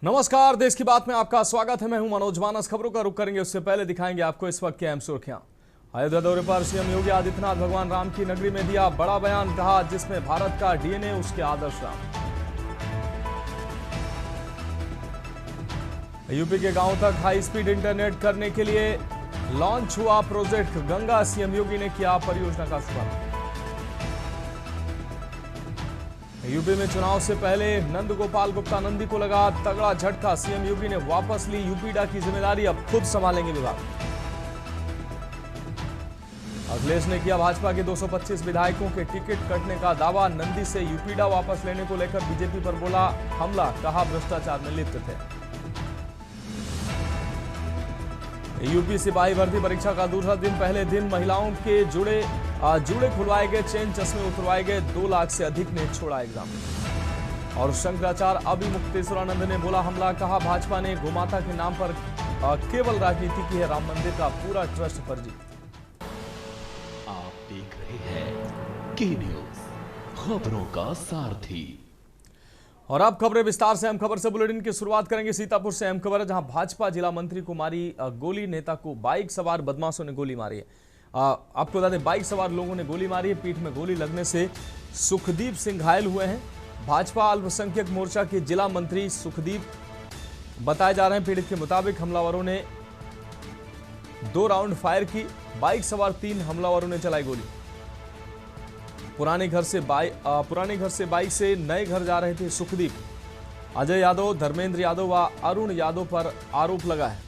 नमस्कार, देश की बात में आपका स्वागत है। मैं हूं मनोज मानस। खबरों का रुख करेंगे उससे पहले दिखाएंगे आपको इस वक्त की अहम सुर्खियां। अयोध्या दौरे पर सीएम योगी आदित्यनाथ भगवान राम की नगरी में दिया बड़ा बयान, कहा जिसमें भारत का डीएनए उसके आदर्श राम। यूपी के गांव तक हाई स्पीड इंटरनेट करने के लिए लॉन्च हुआ प्रोजेक्ट गंगा, सीएम योगी ने किया परियोजना का शुभारंभ। यूपी में चुनाव से पहले नंद गोपाल गुप्ता नंदी को लगा तगड़ा झटका, सीएम योगी ने वापस ली यूपीडा की जिम्मेदारी, अब खुद संभालेंगे विभाग। अखिलेश ने किया भाजपा के 225 विधायकों के टिकट कटने का दावा, नंदी से यूपीडा वापस लेने को लेकर बीजेपी पर बोला हमला, कहा भ्रष्टाचार में लिप्त थे। यूपी सिपाही भर्ती परीक्षा का दूसरा दिन, पहले दिन महिलाओं के जुड़े खुलवाए गए, चेन चश्मे उतरवाए गए, 2 लाख से अधिक ने छोड़ा एग्जाम। और शंकराचार्य अभिमुक्तेश्वरानंद ने बोला हमला, कहा भाजपा ने गोमाता के नाम पर केवल राजनीति की है, राम मंदिर का पूरा ट्रस्ट फर्जी। आप देख रहे हैं के न्यूज, खबरों का सारथी। और अब खबरें विस्तार से। अहम खबर से बुलेटिन की शुरुआत करेंगे सीतापुर से। अहम खबर है जहां भाजपा जिला मंत्री को मारी गोली, नेता को बाइक सवार बदमाशों ने गोली मारी है। आपको बता दें, बाइक सवार लोगों ने गोली मारी है। पीठ में गोली लगने से सुखदीप सिंह घायल हुए हैं। भाजपा अल्पसंख्यक मोर्चा के जिला मंत्री सुखदीप बताए जा रहे हैं। पीड़ित के मुताबिक हमलावरों ने 2 राउंड फायर की, बाइक सवार 3 हमलावरों ने चलाई गोली। पुराने घर से बाइक से नए घर जा रहे थे सुखदीप। अजय यादव, धर्मेंद्र यादव व अरुण यादव पर आरोप लगा है।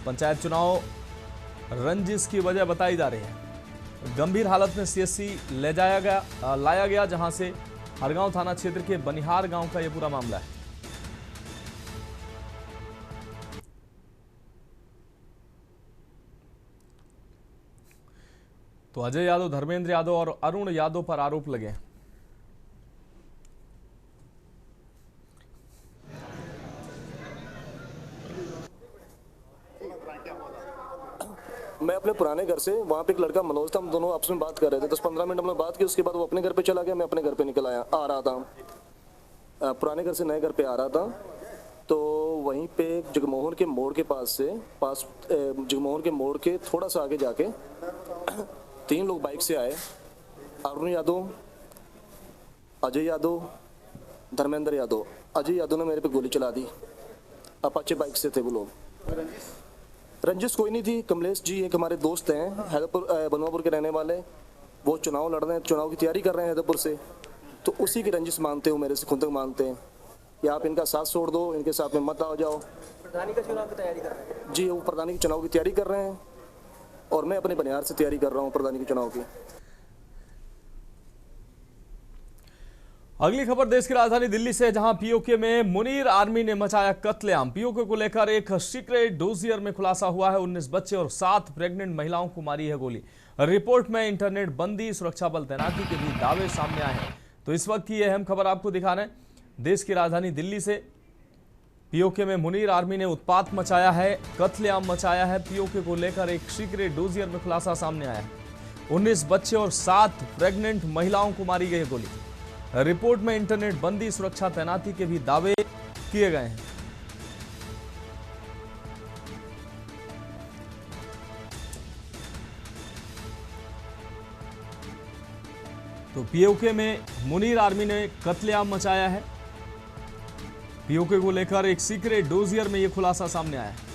पंचायत चुनाव रंजिश की वजह बताई जा रही है। गंभीर हालत में सीएससी लाया गया जहां से हरगांव थाना क्षेत्र के बनिहार गांव का यह पूरा मामला है। तो अजय यादव, धर्मेंद्र यादव और अरुण यादव पर आरोप लगे। मैं अपने पुराने घर से, वहाँ पे एक लड़का मनोज था, हम दोनों आपस में बात कर रहे थे। 10-15 मिनट हम लोग बात की, उसके बाद वो अपने घर पे चला गया, मैं अपने घर पे आ रहा था। पुराने घर से नए घर पे आ रहा था, तो वहीं पे जगमोहन के मोड़ के जगमोहन के मोड़ के थोड़ा सा आगे जाके 3 लोग बाइक से आए। अरुण यादव, अजय यादव, धर्मेंद्र यादव। अजय यादव ने मेरे पे गोली चला दी। अपाचे बाइक से थे वो लोग। रंजिश कोई नहीं थी। कमलेश जी एक हमारे दोस्त हैं, हैदरपुर बनवापुर के रहने वाले। वो चुनाव लड़ रहे हैं, चुनाव की तैयारी कर रहे हैं हैदरपुर से, तो उसी की रंजिश मानते हो, मेरे से खुद तक मानते हैं कि आप इनका साथ छोड़ दो, इनके साथ में मत आ जाओ। प्रधानी का चुनाव की तैयारी कर रहे हैं जी, वो प्रधानी के चुनाव की तैयारी कर रहे हैं और मैं अपने बनिहार से तैयारी कर रहा हूँ प्रधानी के चुनाव की। अगली खबर देश की राजधानी दिल्ली से, जहां पीओके में मुनीर आर्मी ने मचाया कत्लेआम। पीओके को लेकर एक सीक्रेट डोसियर में खुलासा हुआ है। 19 बच्चे और 7 प्रेग्नेंट महिलाओं को मारी है गोली। रिपोर्ट में इंटरनेट बंदी, सुरक्षा बल तैनाती के भी दावे सामने आए हैं। तो इस वक्त की अहम खबर आपको दिखा रहे हैं देश की राजधानी दिल्ली से। पीओके में मुनीर आर्मी ने उत्पात मचाया है, कत्लेआम मचाया है। पीओके को लेकर एक सीक्रेट डोसियर में खुलासा सामने आया है। 19 बच्चे और 7 प्रेग्नेंट महिलाओं को मारी गई गोली। रिपोर्ट में इंटरनेट बंदी, सुरक्षा तैनाती के भी दावे किए गए हैं। तो पीओके में मुनीर आर्मी ने कत्लेआम मचाया है। पीओके को लेकर एक सीक्रेट डोसियर में यह खुलासा सामने आया है।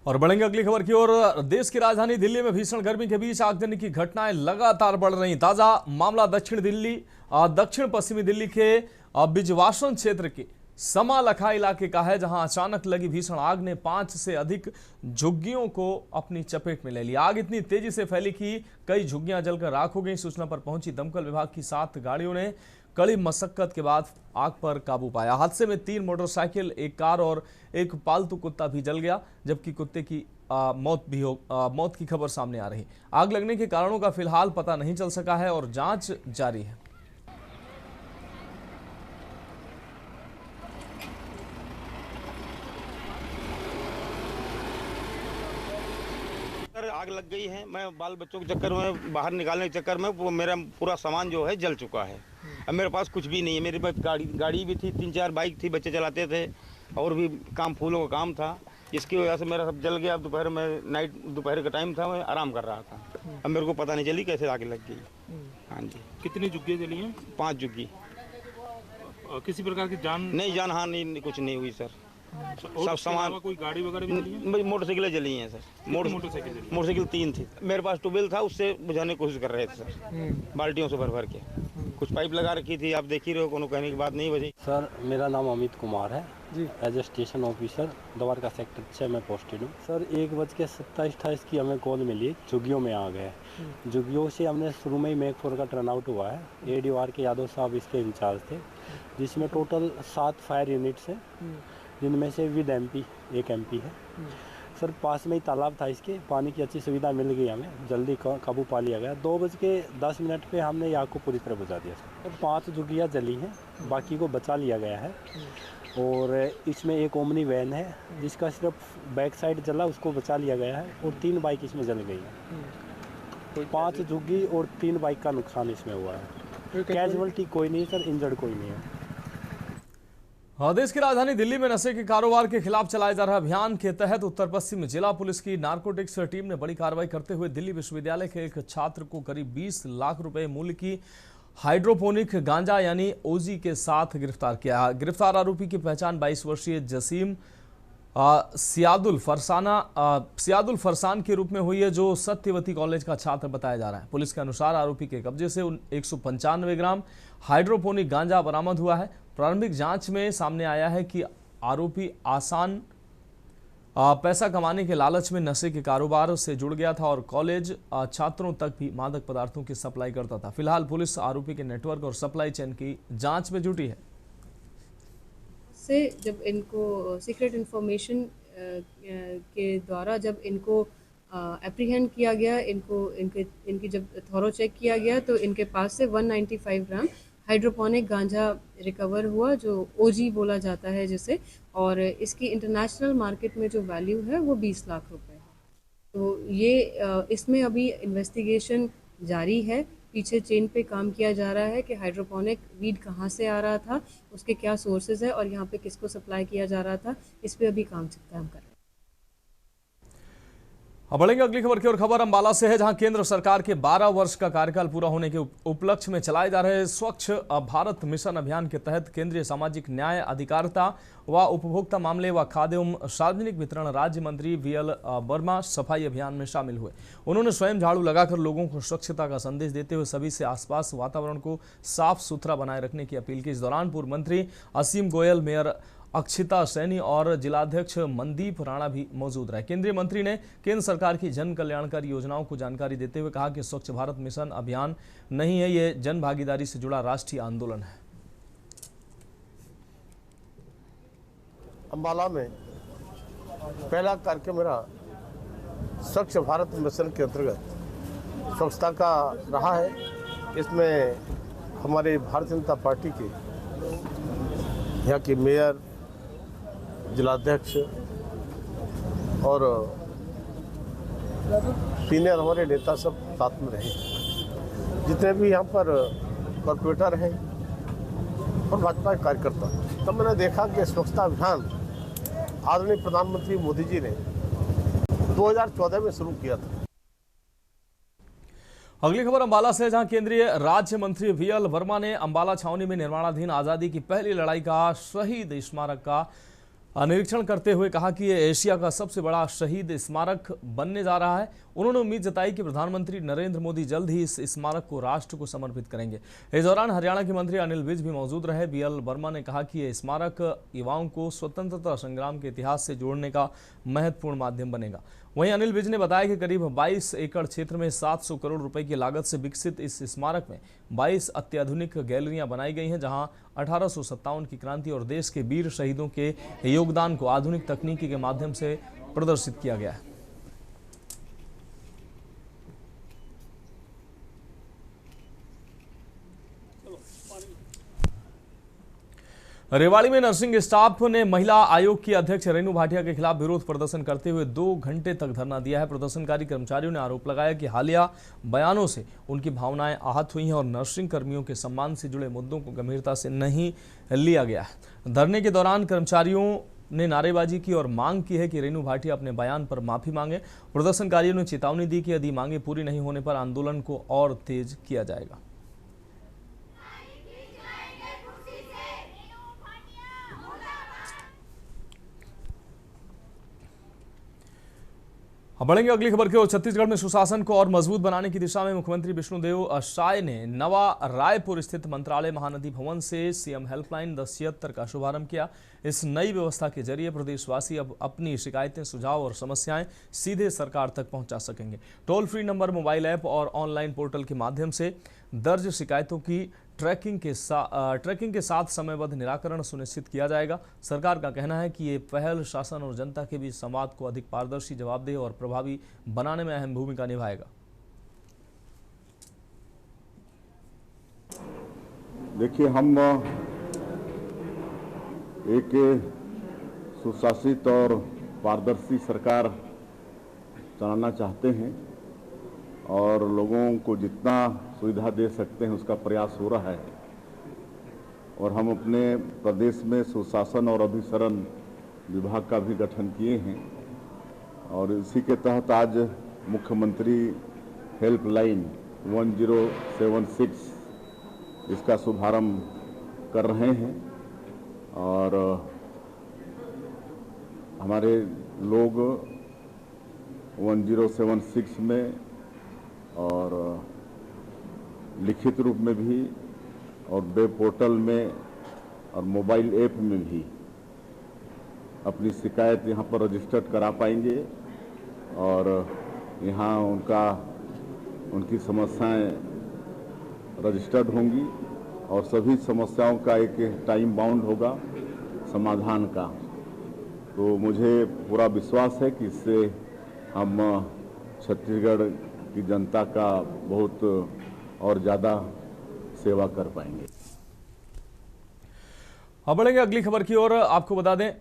और बढ़ेंगे अगली खबर की ओर। देश की राजधानी दिल्ली में भीषण गर्मी के बीच आगजनी की घटनाएं लगातार बढ़ रही। ताजा मामला दक्षिण पश्चिमी दिल्ली के बिजवासन क्षेत्र के समालखा इलाके का है, जहां अचानक लगी भीषण आग ने 5 से अधिक झुग्गियों को अपनी चपेट में ले लिया। आग इतनी तेजी से फैली कि कई झुग्गियां जलकर राख हो गई। सूचना पर पहुंची दमकल विभाग की 7 गाड़ियों ने कड़ी मशक्कत के बाद आग पर काबू पाया। हादसे में 3 मोटरसाइकिल, 1 कार और 1 पालतू कुत्ता भी जल गया, जबकि कुत्ते की मौत की खबर सामने आ रही। आग लगने के कारणों का फिलहाल पता नहीं चल सका है और जांच जारी है। आग लग गई है। मैं बाल बच्चों के चक्कर में, बाहर निकालने के चक्कर में वो मेरा पूरा सामान जो है जल चुका है। अब मेरे पास कुछ भी नहीं है। मेरे पास गाड़ी भी थी, 3-4 बाइक थी, बच्चे चलाते थे और भी फूलों का काम था। इसकी वजह से मेरा सब जल गया। दोपहर का टाइम था, मैं आराम कर रहा था। अब मेरे को पता नहीं चली कैसे आग लग गई। हाँ जी। कितनी झुग्गियाँ जली हैं? 5 झुग्गी। किसी प्रकार की जान हानि कुछ नहीं हुई सर। सब सामान, कोई गाड़ी वगैरह भी जली है? मोटरसाइकिलें जली हैं सर। मोटरसाइकिल 3 थी। मेरे पास ट्यूबवेल था, उससे बुझाने की कोशिश कर रहे थे सर, बाल्टियों से भर के। कुछ पाइप लगा रखी थी, आप देख ही रहे हो, कोनो कहने की बात नहीं बची। सर मेरा नाम अमित कुमार है ji, as a station officer Dwarka sector 6 में पोस्टेड हूँ। सर 1:27-28 की हमें कॉल मिली, झुग्गियों में आ गए। झुग्गियों से हमने शुरू में ही मेक 4 का टर्न आउट हुआ है। ADOR के यादव साहब इसके इंचार्ज थे, जिसमें टोटल 7 फायर यूनिट्स हैं, जिनमें से विद MP 1 MP है। सर पास में ही तालाब था, इसके पानी की अच्छी सुविधा मिल गई, हमें जल्दी काबू पा लिया गया। 2:10 पे हमने आग को पूरी तरह बुझा दिया सर। 5 झुग्गियाँ जली हैं, बाकी को बचा लिया गया है। और इसमें एक ओमनी वैन है, जिसका सिर्फ बैक साइड जला, उसको बचा लिया गया है। और 3 बाइक इसमें जल गई हैं। 5 झुग्गी और 3 बाइक का नुकसान इसमें हुआ है। कैजुअल्टी कोई नहीं सर, इंजर्ड कोई नहीं है। देश की राजधानी दिल्ली में नशे के कारोबार के खिलाफ चलाए जा रहे अभियान के तहत उत्तर पश्चिम जिला पुलिस की नारकोटिक्स टीम ने बड़ी कार्रवाई करते हुए दिल्ली विश्वविद्यालय के एक छात्र को करीब 20 लाख रुपए मूल्य की हाइड्रोपोनिक गांजा यानी OG के साथ गिरफ्तार किया। गिरफ्तार आरोपी की पहचान 22 वर्षीय जसीम सियादुल फरसान के रूप में हुई है, जो सत्यवती कॉलेज का छात्र बताया जा रहा है। पुलिस के अनुसार आरोपी के कब्जे से 195 ग्राम हाइड्रोपोनिक गांजा बरामद हुआ है। प्रारंभिक जांच में सामने आया है कि आरोपी आसान पैसा कमाने के लालच में नशे के कारोबार से जुड़ गया था और कॉलेज छात्रों तक भी मादक पदार्थों की सप्लाई करता था। फिलहाल पुलिस आरोपी के नेटवर्क और सप्लाई चेन की जांच में जुटी है। से जब इनको सीक्रेट इंफॉर्मेशन के द्वारा जब इनको एप्रीहेंड किया गया, इनकी जब थॉरो चेक किया गया, तो इनके पास से 195 ग्राम हाइड्रोपोनिक गांजा रिकवर हुआ, जो OG बोला जाता है जिसे, और इसकी इंटरनेशनल मार्केट में जो वैल्यू है वो 20 लाख रुपए है। तो ये इसमें अभी इन्वेस्टिगेशन जारी है। पीछे चेन पे काम किया जा रहा है कि हाइड्रोपोनिक वीड कहाँ से आ रहा था, उसके क्या सोर्सेज है और यहाँ पे किसको सप्लाई किया जा रहा था, इस पे अभी काम कर रहे हैं। अब बढ़ेंगे अगली खबर की ओर। खबर अंबाला से है, जहां केंद्र सरकार के 12 वर्ष का कार्यकाल पूरा होने के उपलक्ष्य में चलाए जा रहे स्वच्छ भारत मिशन अभियान के तहत केंद्रीय सामाजिक न्याय, अधिकारिता व उपभोक्ता मामले व खाद्य एवं सार्वजनिक वितरण राज्य मंत्री VL वर्मा सफाई अभियान में शामिल हुए। उन्होंने स्वयं झाड़ू लगाकर लोगों को स्वच्छता का संदेश देते हुए सभी से आसपास वातावरण को साफ सुथरा बनाए रखने की अपील की। इस दौरान पूर्व मंत्री असीम गोयल, मेयर अक्षिता सैनी और जिलाध्यक्ष मनदीप राणा भी मौजूद रहे। केंद्रीय मंत्री ने केंद्र सरकार की जन कल्याणकारी योजनाओं को जानकारी देते हुए कहा कि स्वच्छ भारत मिशन अभियान नहीं है, ये जन भागीदारी से जुड़ा राष्ट्रीय आंदोलन है। अंबाला में पहला कार्यक्रम मेरा स्वच्छ भारत मिशन के अंतर्गत स्वच्छता का रहा है। इसमें हमारे भारतीय जनता पार्टी के यहाँ के मेयर, जिलाध्यक्ष और सीनियर हमारे नेता सब साथ में रहे। जितने भी यहाँ पर कॉर्पोरेटर हैं और भाजपा के कार्यकर्ता, तब मैंने देखा कि स्वच्छता अभियान आदरणीय प्रधानमंत्री मोदी जी ने 2014 में शुरू किया था। अगली खबर अंबाला से, जहां केंद्रीय राज्य मंत्री VL वर्मा ने अंबाला छावनी में निर्माणाधीन आजादी की पहली लड़ाई का शहीद स्मारक का निरीक्षण करते हुए कहा कि ये एशिया का सबसे बड़ा शहीद स्मारक बनने जा रहा है। उन्होंने उम्मीद जताई कि प्रधानमंत्री नरेंद्र मोदी जल्द ही इस स्मारक को राष्ट्र को समर्पित करेंगे। इस दौरान हरियाणा के मंत्री अनिल विज भी मौजूद रहे। बीएल वर्मा ने कहा कि यह स्मारक युवाओं को स्वतंत्रता संग्राम के इतिहास से जोड़ने का महत्वपूर्ण माध्यम बनेगा। वहीं अनिल विज ने बताया कि करीब 22 एकड़ क्षेत्र में 700 करोड़ रुपए की लागत से विकसित इस स्मारक में 22 अत्याधुनिक गैलरियां बनाई गई हैं, जहां 1857 की क्रांति और देश के वीर शहीदों के योगदान को आधुनिक तकनीकी के माध्यम से प्रदर्शित किया गया है। रेवाड़ी में नर्सिंग स्टाफ ने महिला आयोग की अध्यक्ष रेणु भाटिया के खिलाफ विरोध प्रदर्शन करते हुए 2 घंटे तक धरना दिया है। प्रदर्शनकारी कर्मचारियों ने आरोप लगाया कि हालिया बयानों से उनकी भावनाएं आहत हुई हैं और नर्सिंग कर्मियों के सम्मान से जुड़े मुद्दों को गंभीरता से नहीं लिया गया है। धरने के दौरान कर्मचारियों ने नारेबाजी की और मांग की है कि रेणु भाटिया अपने बयान पर माफी मांगे। प्रदर्शनकारियों ने चेतावनी दी कि यदि मांगे पूरी नहीं होने पर आंदोलन को और तेज किया जाएगा। अब बढ़ेंगे अगली खबर की ओर। छत्तीसगढ़ में सुशासन को और मजबूत बनाने की दिशा में मुख्यमंत्री विष्णुदेव साय ने नवा रायपुर स्थित मंत्रालय महानदी भवन से सीएम हेल्पलाइन 1076 का शुभारंभ किया। इस नई व्यवस्था के जरिए प्रदेशवासी अब अपनी शिकायतें, सुझाव और समस्याएं सीधे सरकार तक पहुंचा सकेंगे। Toll free number, mobile app और ऑनलाइन पोर्टल के माध्यम से दर्ज शिकायतों की ट्रैकिंग के साथ समयबद्ध निराकरण सुनिश्चित किया जाएगा। सरकार का कहना है कि ये पहल शासन और जनता के बीच संवाद को अधिक पारदर्शी, जवाबदेह और प्रभावी बनाने में अहम भूमिका निभाएगा। देखिए, हम एक सुशासित और पारदर्शी सरकार चलाना चाहते हैं और लोगों को जितना सुविधा दे सकते हैं उसका प्रयास हो रहा है। और हम अपने प्रदेश में सुशासन और अभिसरण विभाग का भी गठन किए हैं और इसी के तहत आज मुख्यमंत्री हेल्पलाइन 1076 इसका शुभारंभ कर रहे हैं। और हमारे लोग 1076 में और लिखित रूप में भी और वेब पोर्टल में और मोबाइल ऐप में भी अपनी शिकायत यहाँ पर रजिस्टर्ड करा पाएंगे और यहाँ उनकी समस्याएं रजिस्टर्ड होंगी और सभी समस्याओं का एक टाइम बाउंड होगा समाधान का। तो मुझे पूरा विश्वास है कि इससे हम छत्तीसगढ़ की जनता का बहुत और ज़्यादा सेवा कर पाएंगे। अब बढ़ेंगे अगली खबर की ओर। आपको बता दें,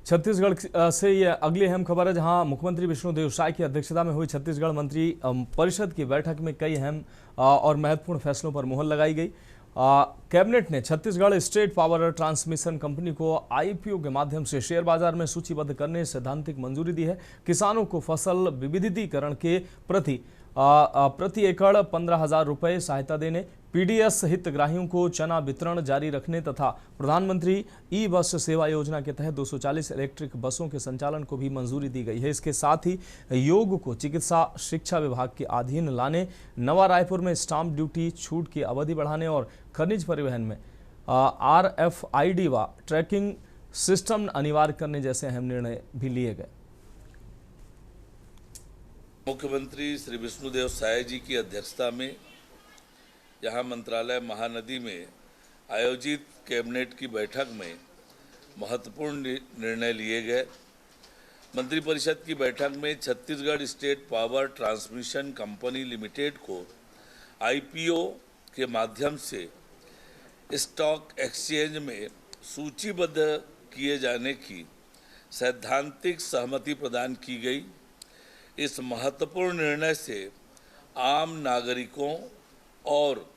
छत्तीसगढ़ से ये अगली अहम खबर है, जहां मुख्यमंत्री विष्णुदेव साय की अध्यक्षता में हुई छत्तीसगढ़ मंत्री परिषद की बैठक में कई अहम और महत्वपूर्ण फैसलों पर मुहर लगाई गई। कैबिनेट ने Chhattisgarh state power transmission company को आईपीओ के माध्यम से शेयर बाजार में सूचीबद्ध करने सैद्धांतिक मंजूरी दी है। किसानों को फसल विविधीकरण के प्रति एकड़ 15,000 रुपये सहायता देने, पीडीएस हितग्राहियों को चना वितरण जारी रखने तथा प्रधानमंत्री ई बस सेवा योजना के तहत 240 इलेक्ट्रिक बसों के संचालन को भी मंजूरी दी गई है। इसके साथ ही योग को चिकित्सा शिक्षा विभाग के अधीन लाने, नवा रायपुर में स्टाम्प ड्यूटी छूट की अवधि बढ़ाने और खनिज परिवहन में RFID व ट्रैकिंग सिस्टम अनिवार्य करने जैसे अहम निर्णय भी लिए गए। मुख्यमंत्री श्री विष्णुदेव साय जी की अध्यक्षता में यहाँ मंत्रालय महानदी में आयोजित कैबिनेट की बैठक में महत्वपूर्ण निर्णय लिए गए। मंत्रिपरिषद की बैठक में Chhattisgarh state power transmission company limited को आईपीओ के माध्यम से स्टॉक एक्सचेंज में सूचीबद्ध किए जाने की सैद्धांतिक सहमति प्रदान की गई। इस महत्वपूर्ण निर्णय से आम नागरिकों और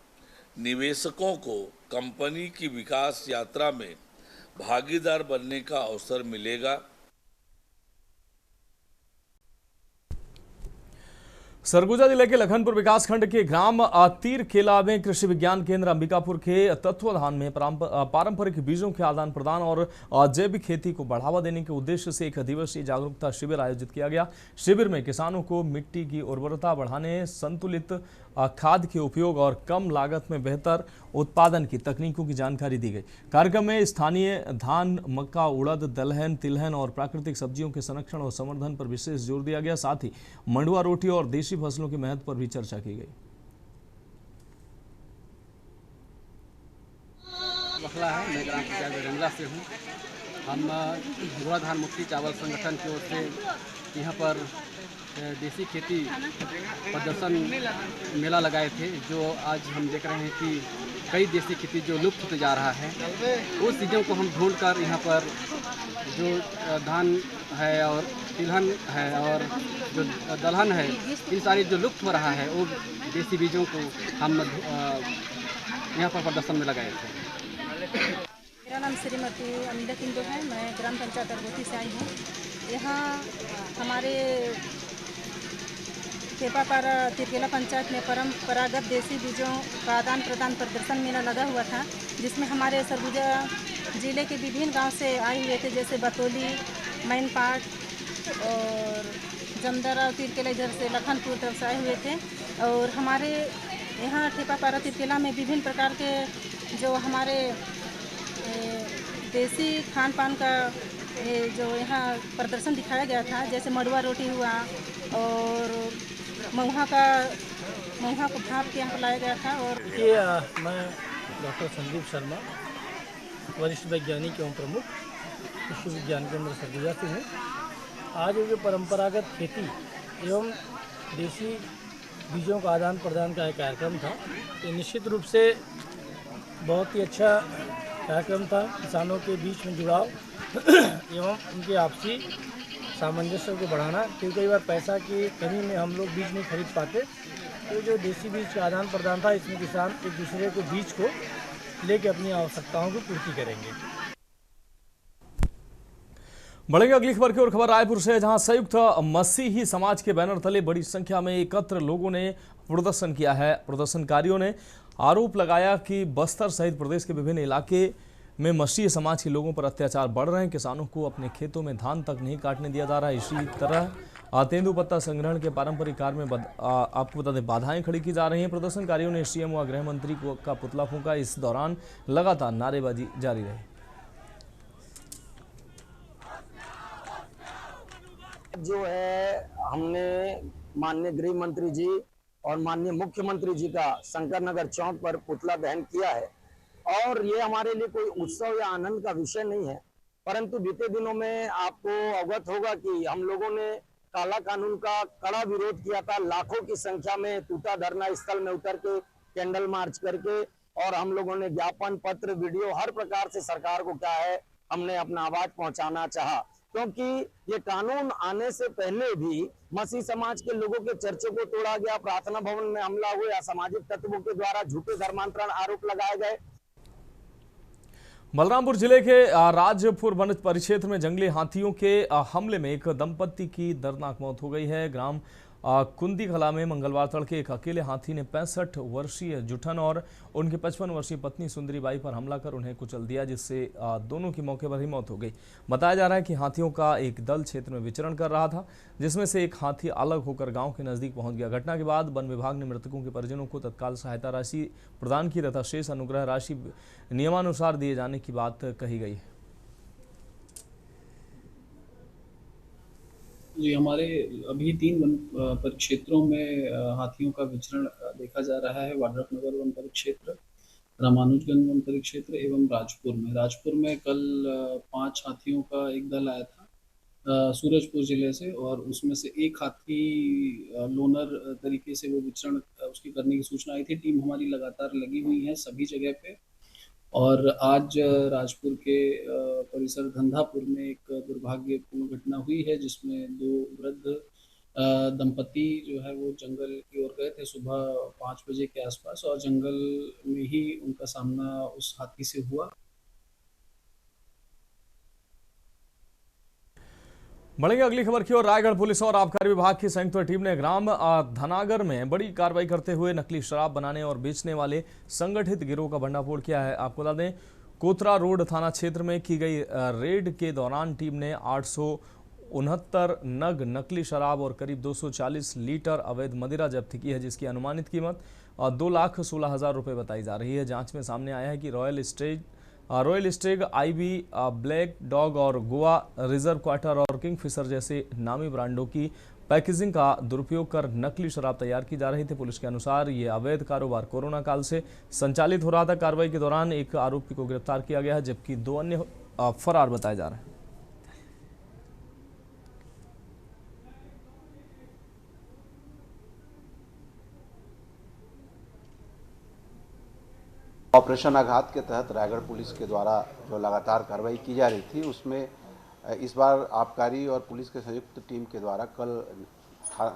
निवेशकों को कंपनी की विकास यात्रा में भागीदार बनने का अवसर मिलेगा। सरगुजा जिले के लखनपुर विकासखंड के ग्राम तीर केला में कृषि विज्ञान केंद्र अंबिकापुर के तत्वाधान में पारंपरिक बीजों के आदान प्रदान और जैविक खेती को बढ़ावा देने के उद्देश्य से 1 दिवसीय जागरूकता शिविर आयोजित किया गया। शिविर में किसानों को मिट्टी की उर्वरता बढ़ाने, संतुलित खाद के उपयोग और कम लागत में बेहतर उत्पादन की तकनीकों की जानकारी दी गई। कार्यक्रम में स्थानीय धान, मक्का, उड़द, दलहन, तिलहन और प्राकृतिक सब्जियों के संरक्षण और संवर्धन पर विशेष जोर दिया गया। साथ ही मंडुआ रोटी और देशी फसलों के महत्व पर भी चर्चा की गई। मसला है, मैं ग्राम पंचायत गंगला से हूँ। हम गोरा धान मुक्ति चावल संगठन की ओर से यहाँ पर देसी खेती प्रदर्शन मेला लगाए थे, जो आज हम देख रहे हैं कि कई देसी खेती जो लुप्त होते जा रहा है, उस चीज़ों को हम ढूंढकर यहाँ पर जो धान है और तिलहन है और जो दलहन है, इन सारी जो लुप्त हो रहा है वो देसी बीजों को हम यहाँ पर प्रदर्शन में लगाए थे। मेरा नाम श्रीमती अमीना किंदो है। मैं ग्राम पंचायत अरबोती से आई हूँ। यहाँ हमारे खेपापारा तिरकेला पंचायत में परंपरागत देसी बीजों का आदान प्रदान प्रदर्शन मेला लगा हुआ था, जिसमें हमारे सरगुजा जिले के विभिन्न गांव से आए हुए थे, जैसे बतौली, मैनपाट और जमदरा और तिरकेला, इधर से लखनपुर तरफ से आए हुए थे। और हमारे यहाँ खेपापारा तिरकेला में विभिन्न प्रकार के जो हमारे देसी खान पान का जो यहाँ प्रदर्शन दिखाया गया था, जैसे मड़ुआ रोटी हुआ और महुआ को भाप के यहाँ पर लाया गया था। और ये मैं डॉक्टर संदीप शर्मा, वरिष्ठ वैज्ञानिक एवं प्रमुख कृषि विज्ञान केंद्र सरगुजा से हूँ। आज जो परंपरागत खेती एवं देसी बीजों का आदान प्रदान का एक कार्यक्रम था, ये निश्चित रूप से बहुत ही अच्छा कार्यक्रम था। किसानों के बीच में जुड़ाव एवं उनके आपसी सामंजस्य को बढ़ाना, क्योंकि कई बार पैसा की कमी में हम लोग बीज नहीं खरीद पाते, तो जो देसी बीज का आदान प्रदान था, इसमें किसान एक दूसरे को बीज को लेकर अपनी आवश्यकताओं की पूर्ति करेंगे। बढ़ेंगे अगली खबर की ओर। खबर रायपुर से, जहां संयुक्त मसीही समाज के बैनर तले बड़ी संख्या में एकत्र लोगों ने प्रदर्शन किया है। प्रदर्शनकारियों ने आरोप लगाया कि बस्तर सहित प्रदेश के विभिन्न इलाके में मसीही समाज के लोगों पर अत्याचार बढ़ रहे हैं। किसानों को अपने खेतों में धान तक नहीं काटने दिया जा रहा है। इसी तरह तेंदुपत्ता संग्रहण के पारंपरिक कार्य में आपको बता दें बाधाएं खड़ी की जा रही हैं। प्रदर्शनकारियों ने सीएम व गृह मंत्री का पुतला फूंका। इस दौरान लगातार नारेबाजी जारी रही। जो है हमने माननीय गृह मंत्री जी और माननीय मुख्यमंत्री जी का शंकर नगर चौक पर पुतला दहन किया है, और ये हमारे लिए कोई उत्सव या आनंद का विषय नहीं है, परंतु बीते दिनों में आपको अवगत होगा कि हम लोगों ने काला कानून का कड़ा विरोध किया था। लाखों की संख्या में टूटा धरना स्थल में उतर के कैंडल मार्च करके, और हम लोगों ने ज्ञापन पत्र, वीडियो, हर प्रकार से सरकार को क्या है हमने अपना आवाज पहुंचाना चाहा, क्योंकि ये कानून आने से पहले भी मसीह समाज के लोगों के चर्चों को तोड़ा गया, प्रार्थना भवन में हमला हुए, असामाजिक तत्वों के द्वारा झूठे धर्मांतरण आरोप लगाए गए। बलरामपुर जिले के राजपुर वन परिक्षेत्र में जंगली हाथियों के हमले में एक दंपत्ति की दर्दनाक मौत हो गई है। ग्राम कुंदी कला में मंगलवार तड़के एक अकेले हाथी ने 65 वर्षीय जुठन और उनकी 55 वर्षीय पत्नी सुंदरी बाई पर हमला कर उन्हें कुचल दिया, जिससे दोनों की मौके पर ही मौत हो गई। बताया जा रहा है कि हाथियों का एक दल क्षेत्र में विचरण कर रहा था, जिसमें से एक हाथी अलग होकर गांव के नजदीक पहुंच गया। घटना के बाद वन विभाग ने मृतकों के परिजनों को तत्काल सहायता राशि प्रदान की तथा शेष अनुग्रह राशि नियमानुसार दिए जाने की बात कही गई है। जी, हमारे अभी 3 वन परिक्षेत्रों में हाथियों का विचरण देखा जा रहा है। वाड्रफनगर वन परिक्षेत्र, रामानुजगंज वन परिक्षेत्र एवं राजपुर में कल 5 हाथियों का एक दल आया था सूरजपुर जिले से, और उसमें से एक हाथी लोनर तरीके से वो विचरण उसकी करने की सूचना आई थी। टीम हमारी लगातार लगी हुई है सभी जगह पे, और आज राजपुर के परिसर धंधापुर में एक दुर्भाग्यपूर्ण घटना हुई है, जिसमें 2 वृद्ध दंपति जो है वो जंगल की ओर गए थे सुबह 5 बजे के आसपास, और जंगल में ही उनका सामना उस हाथी से हुआ। बढ़ेंगे अगली खबर की ओर। रायगढ़ पुलिस और आबकारी विभाग की संयुक्त टीम ने ग्राम धनागर में बड़ी कार्रवाई करते हुए नकली शराब बनाने और बेचने वाले संगठित गिरोह का भंडाफोड़ किया है। आपको बता दें, कोतरा रोड थाना क्षेत्र में की गई रेड के दौरान टीम ने 869 नग नकली शराब और करीब 240 लीटर अवैध मदिरा जब्त की है, जिसकी अनुमानित कीमत 2,16,000 रुपये बताई जा रही है। जांच में सामने आया है कि रॉयल स्टेग, आईबी, ब्लैक डॉग और गोवा रिजर्व क्वार्टर और किंगफिशर जैसे नामी ब्रांडों की पैकेजिंग का दुरुपयोग कर नकली शराब तैयार की जा रही थी। पुलिस के अनुसार ये अवैध कारोबार कोरोना काल से संचालित हो रहा था। कार्रवाई के दौरान एक आरोपी को गिरफ्तार किया गया है, जबकि 2 अन्य फरार बताए जा रहे हैं। ऑपरेशन आघात के तहत रायगढ़ पुलिस के द्वारा जो लगातार कार्रवाई की जा रही थी, उसमें इस बार आबकारी और पुलिस के संयुक्त टीम के द्वारा कल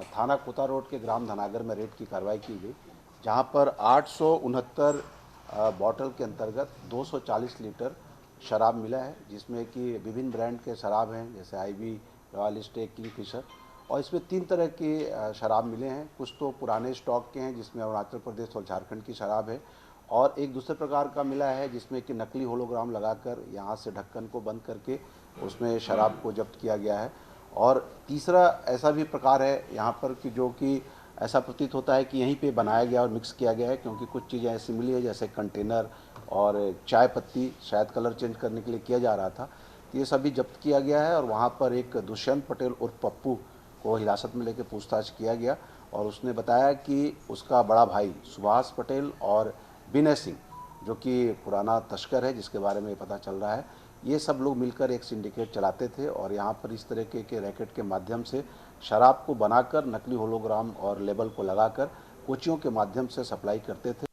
थाना कोता रोड के ग्राम धनागर में रेड की कार्रवाई की गई, जहां पर 869 बॉटल के अंतर्गत 240 लीटर शराब मिला है, जिसमें कि विभिन्न ब्रांड के शराब हैं, जैसे आईबी, रॉयल स्टेग, किंगफिशर, और इसमें 3 तरह की शराब मिले हैं। कुछ तो पुराने स्टॉक के हैं, जिसमें अरुणाचल प्रदेश और झारखंड की शराब है, और एक दूसरे प्रकार का मिला है जिसमें कि नकली होलोग्राम लगाकर यहाँ से ढक्कन को बंद करके उसमें शराब को जब्त किया गया है। और तीसरा ऐसा भी प्रकार है यहाँ पर कि जो कि ऐसा प्रतीत होता है कि यहीं पे बनाया गया और मिक्स किया गया है, क्योंकि कुछ चीज़ें ऐसी मिली है जैसे कंटेनर और चाय पत्ती शायद कलर चेंज करने के लिए किया जा रहा था। तो ये सभी जब्त किया गया है और वहाँ पर एक दुष्यंत पटेल उर्फ पप्पू को हिरासत में लेकर पूछताछ किया गया, और उसने बताया कि उसका बड़ा भाई सुभाष पटेल और विनय सिंह, जो कि पुराना तस्कर है, जिसके बारे में पता चल रहा है, ये सब लोग मिलकर एक सिंडिकेट चलाते थे और यहाँ पर इस तरह के रैकेट के माध्यम से शराब को बनाकर नकली होलोग्राम और लेबल को लगाकर कोचियों के माध्यम से सप्लाई करते थे।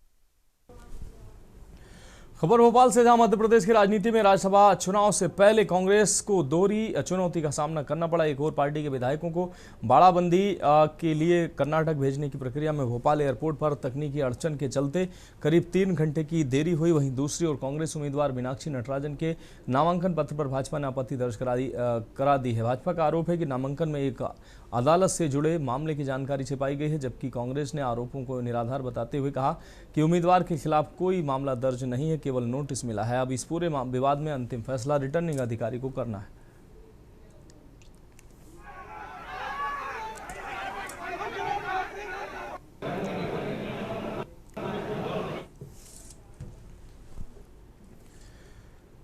खबर भोपाल से, जहां मध्य प्रदेश की राजनीति में राज्यसभा चुनाव से पहले कांग्रेस को दोहरी चुनौती का सामना करना पड़ा। एक और पार्टी के विधायकों को बाड़ाबंदी के लिए कर्नाटक भेजने की प्रक्रिया में भोपाल एयरपोर्ट पर तकनीकी अड़चन के चलते करीब 3 घंटे की देरी हुई। वहीं दूसरी ओर कांग्रेस उम्मीदवार मीनाक्षी नटराजन के नामांकन पत्र पर भाजपा ने आपत्ति दर्ज करा दी है। भाजपा का आरोप है कि नामांकन में एक अदालत से जुड़े मामले की जानकारी छिपाई गई है, जबकि कांग्रेस ने आरोपों को निराधार बताते हुए कहा कि उम्मीदवार के खिलाफ कोई मामला दर्ज नहीं है, केवल नोटिस मिला है। अब इस पूरे विवाद में अंतिम फैसला रिटर्निंग अधिकारी को करना है।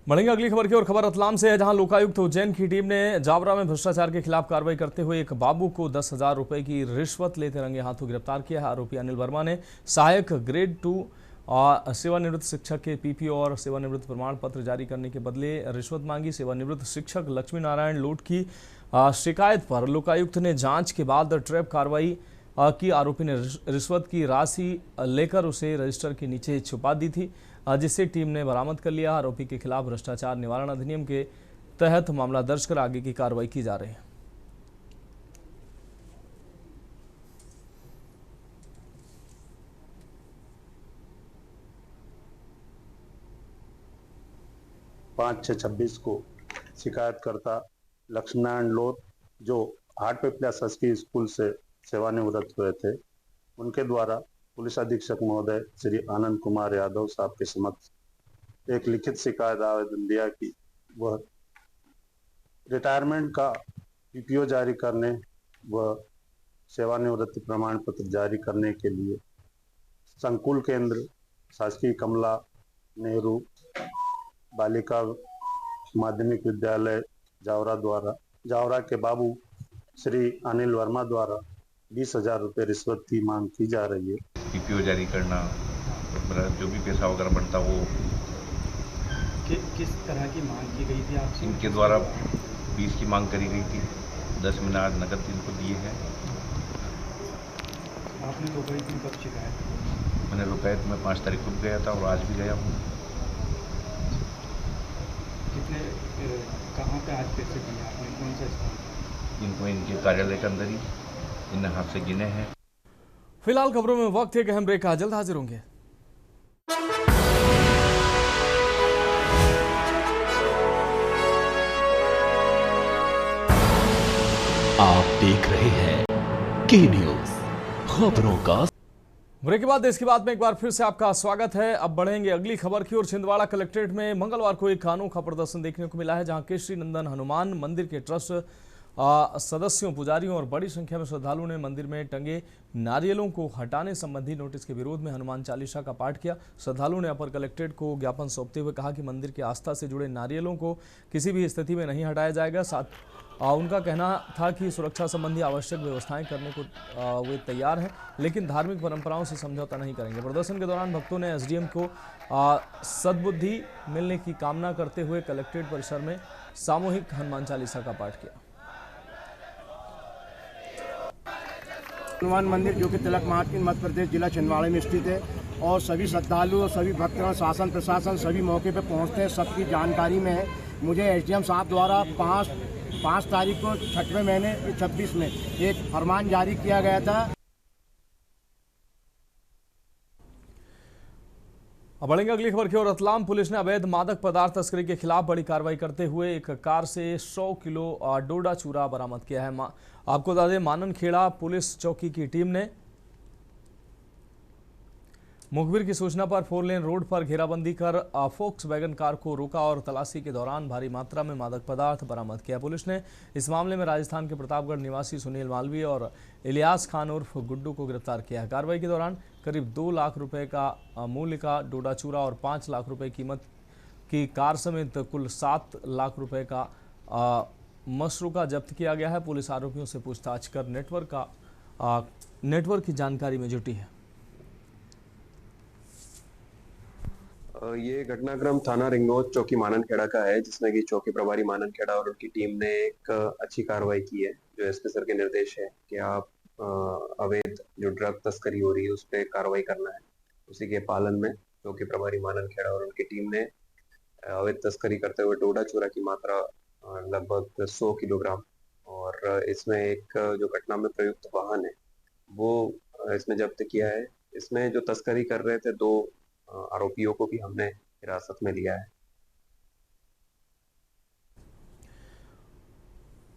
बढ़ेंगे अगली खबर की ओर। खबर रतलाम से है, जहां लोकायुक्त उज्जैन की टीम ने जावरा में भ्रष्टाचार के खिलाफ कार्रवाई करते हुए एक बाबू को 10,000 रुपए की रिश्वत लेते रंगे हाथों गिरफ्तार किया है। आरोपी अनिल वर्मा ने सहायक ग्रेड 2 सेवानिवृत्त शिक्षक के पीपी और सेवानिवृत्त प्रमाण पत्र जारी करने के बदले रिश्वत मांगी। सेवानिवृत्त शिक्षक लक्ष्मी नारायण लोट की शिकायत पर लोकायुक्त ने जांच के बाद ट्रैप कार्रवाई की। आरोपी ने रिश्वत की राशि लेकर उसे रजिस्टर के नीचे छुपा दी थी, जिसे टीम ने बरामद कर लिया। आरोपी के खिलाफ भ्रष्टाचार निवारण अधिनियम के तहत मामला दर्ज कर आगे की कार्रवाई की जा रही है। पाँच 6/26 को शिकायतकर्ता लक्ष्मीनारायण लोट, जो हाट पेपला शासकीय स्कूल से सेवानिवृत्त हुए थे, उनके द्वारा पुलिस अधीक्षक महोदय श्री आनंद कुमार यादव साहब के समक्ष एक लिखित शिकायत आवेदन दिया कि वह रिटायरमेंट का पीपीओ जारी करने व सेवानिवृत्ति प्रमाण पत्र जारी करने के लिए संकुल केंद्र शासकीय कमला नेहरू बालिका माध्यमिक विद्यालय जावरा के बाबू श्री अनिल वर्मा द्वारा 20,000 रुपये रिश्वत की मांग की जा रही है। पीपीओ जारी करना, जो भी पैसा वगैरह बनता वो किस तरह की मांग की गई थी आपसे? इनके द्वारा 20 की मांग करी गई थी, 10 मीनार नकद इनको दिए हैं। आपने लोकायुक्त में कब शिकायत? मैंने लोकायुक्त में 5 तारीख को गया था और आज भी गया हूँ। कितने कहाँ पे आज पैसे दिए आपने, कौन सा स्थान? इनको इनके कार्यालय के अंदर ही इन हाथ से गिने हैं। फिलहाल खबरों में वक्त है कि अहम ब्रेक का, जल्द हाजिर होंगे। के न्यूज, खबरों का। ब्रेक के बाद देश की बात में एक बार फिर से आपका स्वागत है। अब बढ़ेंगे अगली खबर की ओर। छिंदवाड़ा कलेक्ट्रेट में मंगलवार को एक अनोखा प्रदर्शन देखने को मिला है, जहां केशरी नंदन हनुमान मंदिर के ट्रस्ट सदस्यों, पुजारियों और बड़ी संख्या में श्रद्धालुओं ने मंदिर में टंगे नारियलों को हटाने संबंधी नोटिस के विरोध में हनुमान चालीसा का पाठ किया। श्रद्धालुओं ने अपर कलेक्ट्रेट को ज्ञापन सौंपते हुए कहा कि मंदिर की आस्था से जुड़े नारियलों को किसी भी स्थिति में नहीं हटाया जाएगा। साथ उनका कहना था कि सुरक्षा संबंधी आवश्यक व्यवस्थाएं करने को वे तैयार हैं, लेकिन धार्मिक परंपराओं से समझौता नहीं करेंगे। प्रदर्शन के दौरान भक्तों ने एसडीएम को सद्बुद्धि मिलने की कामना करते हुए कलेक्ट्रेट परिसर में सामूहिक हनुमान चालीसा का पाठ किया। हनुमान मंदिर जो कि तिलक मार्ग मध्य प्रदेश जिला छिंदवाड़ा में स्थित है, और सभी श्रद्धालु और सभी भक्तगण, शासन प्रशासन सभी मौके पर पहुंचते हैं, सबकी जानकारी में है। मुझे एसडीएम साहब द्वारा 5 तारीख को 6वें महीने 26 में एक फरमान जारी किया गया था। अब बढ़ेंगे अगली खबर की ओर। रतलाम पुलिस ने अवैध मादक पदार्थ तस्करी के खिलाफ बड़ी कार्रवाई करते हुए एक कार से 100 किलो डोडा चूरा बरामद किया है। आपको बता दें, माननखेड़ा पुलिस चौकी की टीम ने मुखबिर की सूचना पर 4 लेन रोड पर घेराबंदी कर फोक्स वैगन कार को रोका और तलाशी के दौरान भारी मात्रा में मादक पदार्थ बरामद किया। पुलिस ने इस मामले में राजस्थान के प्रतापगढ़ निवासी सुनील मालवीय और इलियास खान उर्फ गुड्डू को गिरफ्तार किया है। कार्रवाई के दौरान करीब 2 लाख रुपए का मूल्य का डोडा चूरा और 5 लाख रुपए कीमत की कार समेत कुल 7 लाख रुपए का मशरूका जब्त किया गया है। पुलिस आरोपियों से पूछताछ कर नेटवर्क की जानकारी में जुटी है। ये घटनाक्रम थाना रिंगोद चौकी माननखेड़ा का है, जिसमें कि चौकी प्रभारी माननखेड़ा और उनकी टीम ने एक अच्छी कार्रवाई की है। जो एसपी सर के निर्देश है कि आप अवैध जो ड्रग तस्करी हो रही है उस पर कार्रवाई करना है, उसी के पालन में चौकी प्रभारी माननखेड़ा और उनकी टीम ने अवैध तस्करी करते हुए डोडा चूरा की मात्रा लगभग 100 किलोग्राम, और इसमें एक जो घटना में प्रयुक्त वाहन है वो इसमें जब्त किया है। इसमें जो तस्करी कर रहे थे 2 आरोपियों को भी हमने हिरासत में लिया है।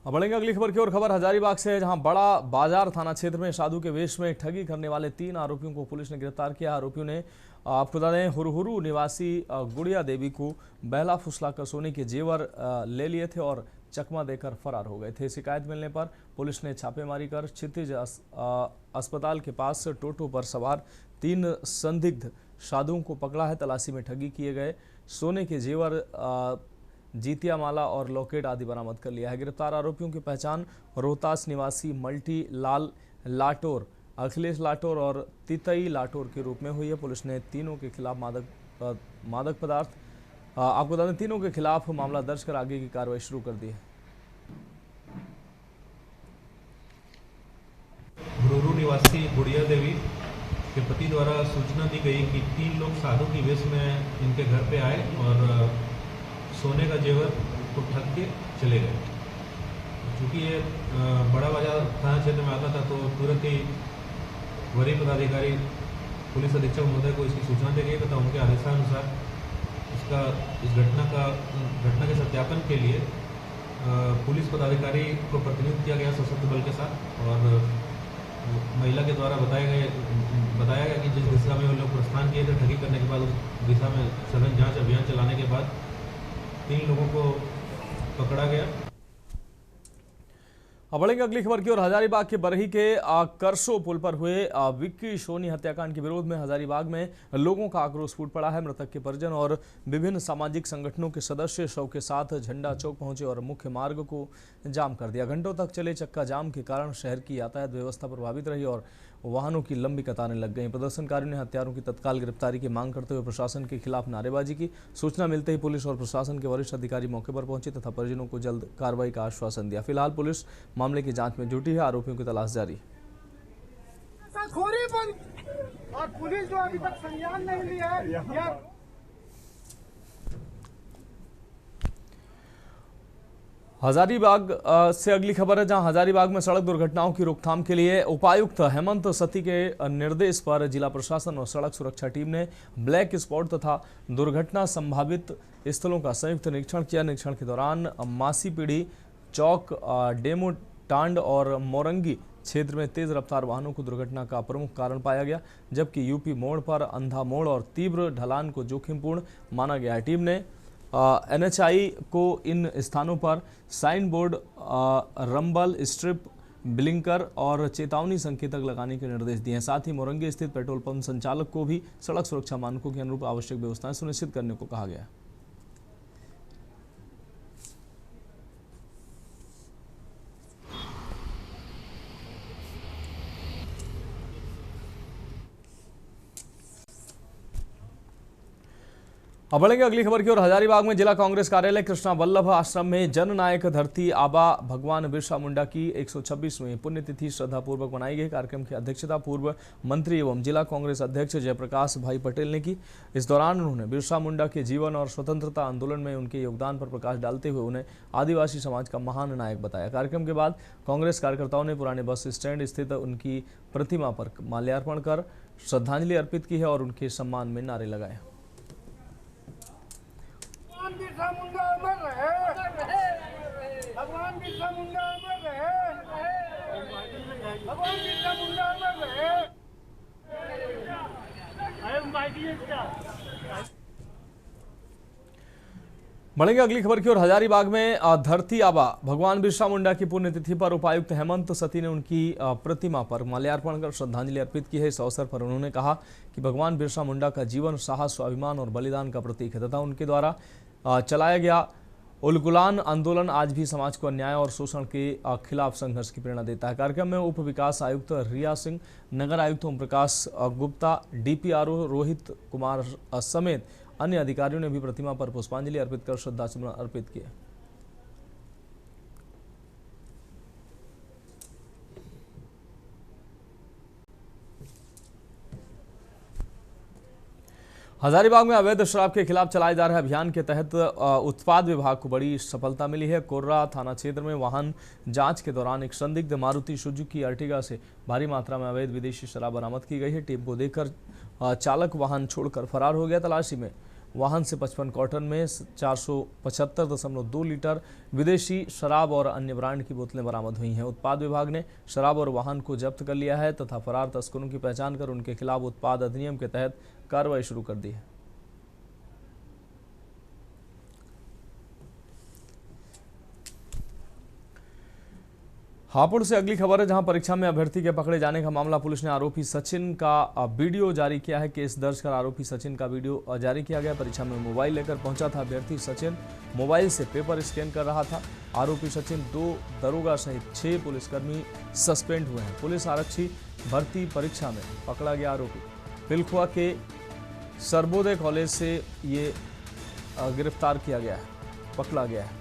अब बढ़ेंगे अगली खबर की ओर। खबर हजारीबाग से है, जहां बड़ा बाजार थाना क्षेत्र में साधु के वेश में ठगी करने वाले 3 आरोपियों को पुलिस ने गिरफ्तार किया। आरोपियों ने आपको बता दें, हुरहुरु निवासी गुड़िया देवी को बहला फुसलाकर सोने के जेवर ले लिए थे और चकमा देकर फरार हो गए थे। शिकायत मिलने पर पुलिस ने छापेमारी कर क्षितिज अस्पताल के पास टोटो पर सवार 3 संदिग्ध साधुओं को पकड़ा है। तलाशी में ठगी किए गए सोने के जेवर, जीतिया माला और लॉकेट आदि बरामद कर लिया है। गिरफ्तार आरोपियों की पहचान रोहतास निवासी मल्टी लाल लाटोर, अखिलेश लाटोर और तितई लाटोर के रूप में हुई है। पुलिस ने तीनों के खिलाफ मादक पदार्थ आपको बता दें, तीनों के खिलाफ मामला दर्ज कर आगे की कार्रवाई शुरू कर दी है। हुरहुरु निवासी गुड़िया देवी के पति द्वारा सूचना दी गई कि 3 लोग साधु की वेश में इनके घर पे आए और सोने का जेवर को ठग के चले गए। चूँकि ये बड़ा बाजार थाना क्षेत्र में आता था, तो तुरंत ही वरीय पदाधिकारी पुलिस अधीक्षक महोदय को इसकी सूचना दी गई तथा उनके आदेशानुसार इस घटना के सत्यापन के लिए पुलिस पदाधिकारी को प्रतिनियुक्त किया गया सशस्त्र बल के साथ, और महिला के द्वारा बताया गया कि जिस दिशा में वो लोग प्रस्थान किए थे ठगी करने के बाद, उस दिशा में सघन जांच अभियान चलाने के बाद 3 लोगों को पकड़ा गया। अब बढ़ेंगे अगली खबर की ओर। हजारीबाग के बरही के करसो पुल पर हुए विक्की सोनी हत्याकांड के विरोध में हजारीबाग में लोगों का आक्रोश फूट पड़ा है। मृतक के परिजन और विभिन्न सामाजिक संगठनों के सदस्य शव के साथ झंडा चौक पहुंचे और मुख्य मार्ग को जाम कर दिया। घंटों तक चले चक्का जाम के कारण शहर की यातायात व्यवस्था प्रभावित रही और वाहनों की लंबी कतारें लग गईं। प्रदर्शनकारियों ने हत्यारों की तत्काल गिरफ्तारी की मांग करते हुए प्रशासन के खिलाफ नारेबाजी की। सूचना मिलते ही पुलिस और प्रशासन के वरिष्ठ अधिकारी मौके पर पहुंचे तथा परिजनों को जल्द कार्रवाई का आश्वासन दिया। फिलहाल पुलिस मामले की जांच में जुटी है, आरोपियों की तलाश जारी है। और पुलिस जो अभी तक संज्ञान नहीं लिया है। हजारीबाग से अगली खबर है, जहां हजारीबाग में सड़क दुर्घटनाओं की रोकथाम के लिए उपायुक्त हेमंत सती के निर्देश पर जिला प्रशासन और सड़क सुरक्षा टीम ने ब्लैक स्पॉट तथा दुर्घटना संभावित स्थलों का संयुक्त निरीक्षण किया। निरीक्षण के दौरान मासी पीढ़ी चौक, डेमो टांड और मोरंगी क्षेत्र में तेज रफ्तार वाहनों को दुर्घटना का प्रमुख कारण पाया गया, जबकि यूपी मोड़ पर अंधा मोड़ और तीव्र ढलान को जोखिमपूर्ण माना गया है। टीम ने NHI को इन स्थानों पर sign board, rumble strip, blinker और चेतावनी संकेतक लगाने के निर्देश दिए हैं। साथ ही मोरंगी स्थित पेट्रोल पंप संचालक को भी सड़क सुरक्षा मानकों के अनुरूप आवश्यक व्यवस्थाएं सुनिश्चित करने को कहा गया है। अब बढ़ेंगे अगली खबर की ओर। हजारीबाग में जिला कांग्रेस कार्यालय कृष्णा वल्लभ आश्रम में जननायक धरती आबा भगवान बिरसा मुंडा की 126वीं पुण्यतिथि श्रद्धापूर्वक मनाई गई। कार्यक्रम की अध्यक्षता पूर्व मंत्री एवं जिला कांग्रेस अध्यक्ष जयप्रकाश भाई पटेल ने की। इस दौरान उन्होंने बिरसा मुंडा के जीवन और स्वतंत्रता आंदोलन में उनके योगदान पर प्रकाश डालते हुए उन्हें आदिवासी समाज का महान नायक बताया। कार्यक्रम के बाद कांग्रेस कार्यकर्ताओं ने पुराने बस स्टैंड स्थित उनकी प्रतिमा पर माल्यार्पण कर श्रद्धांजलि अर्पित की है और उनके सम्मान में नारे लगाए। बिरसा मुंडा अमर रहे, भगवान बिरसा मुंडा अमर रहे, भगवान बिरसा मुंडा अमर रहे। बढ़ेंगे अगली खबर की ओर। हजारीबाग में धरती आबा भगवान बिरसा मुंडा की पुण्यतिथि पर उपायुक्त हेमंत सती ने उनकी प्रतिमा पर माल्यार्पण कर श्रद्धांजलि अर्पित की है। इस अवसर पर उन्होंने कहा कि भगवान बिरसा मुंडा का जीवन साहस, स्वाभिमान और बलिदान का प्रतीक है तथा उनके द्वारा चलाया गया उलगुलान आंदोलन आज भी समाज को अन्याय और शोषण के खिलाफ संघर्ष की प्रेरणा देता है। कार्यक्रम में उप विकास आयुक्त रिया सिंह, नगर आयुक्त ओम प्रकाश गुप्ता, DPRO रोहित कुमार समेत अन्य अधिकारियों ने भी प्रतिमा पर पुष्पांजलि अर्पित कर श्रद्धासुमन अर्पित किए। हजारीबाग में अवैध शराब के खिलाफ चलाए जा रहे अभियान के तहत उत्पाद विभाग को बड़ी सफलता मिली है। कोर्रा थाना क्षेत्र में वाहन जांच के दौरान एक संदिग्ध मारुति सुजुकी अर्टिगा से भारी मात्रा में अवैध विदेशी शराब बरामद की गई है। टीम को देखकर चालक वाहन छोड़कर फरार हो गया। तलाशी में वाहन से 55 कॉटन में 475.2 लीटर विदेशी शराब और अन्य ब्रांड की बोतलें बरामद हुई हैं। उत्पाद विभाग ने शराब और वाहन को जब्त कर लिया है तथा फरार तस्करों की पहचान कर उनके खिलाफ उत्पाद अधिनियम के तहत कार्रवाई शुरू कर दी है। हापुड़ से अगली खबर है, जहां परीक्षा में अभ्यर्थी के पकड़े जाने का मामला पुलिस ने आरोपी सचिन का वीडियो जारी किया है। केस दर्ज कर आरोपी सचिन का वीडियो जारी किया गया। परीक्षा में मोबाइल लेकर पहुंचा था अभ्यर्थी सचिन, मोबाइल से पेपर स्कैन कर रहा था। आरोपी सचिन 2 दरोगा सहित 6 पुलिसकर्मी सस्पेंड हुए हैं। पुलिस आरक्षी भर्ती परीक्षा में पकड़ा गया आरोपी पिलखुआ के सर्वोदय कॉलेज से ये गिरफ्तार किया गया है, पकड़ा गया है।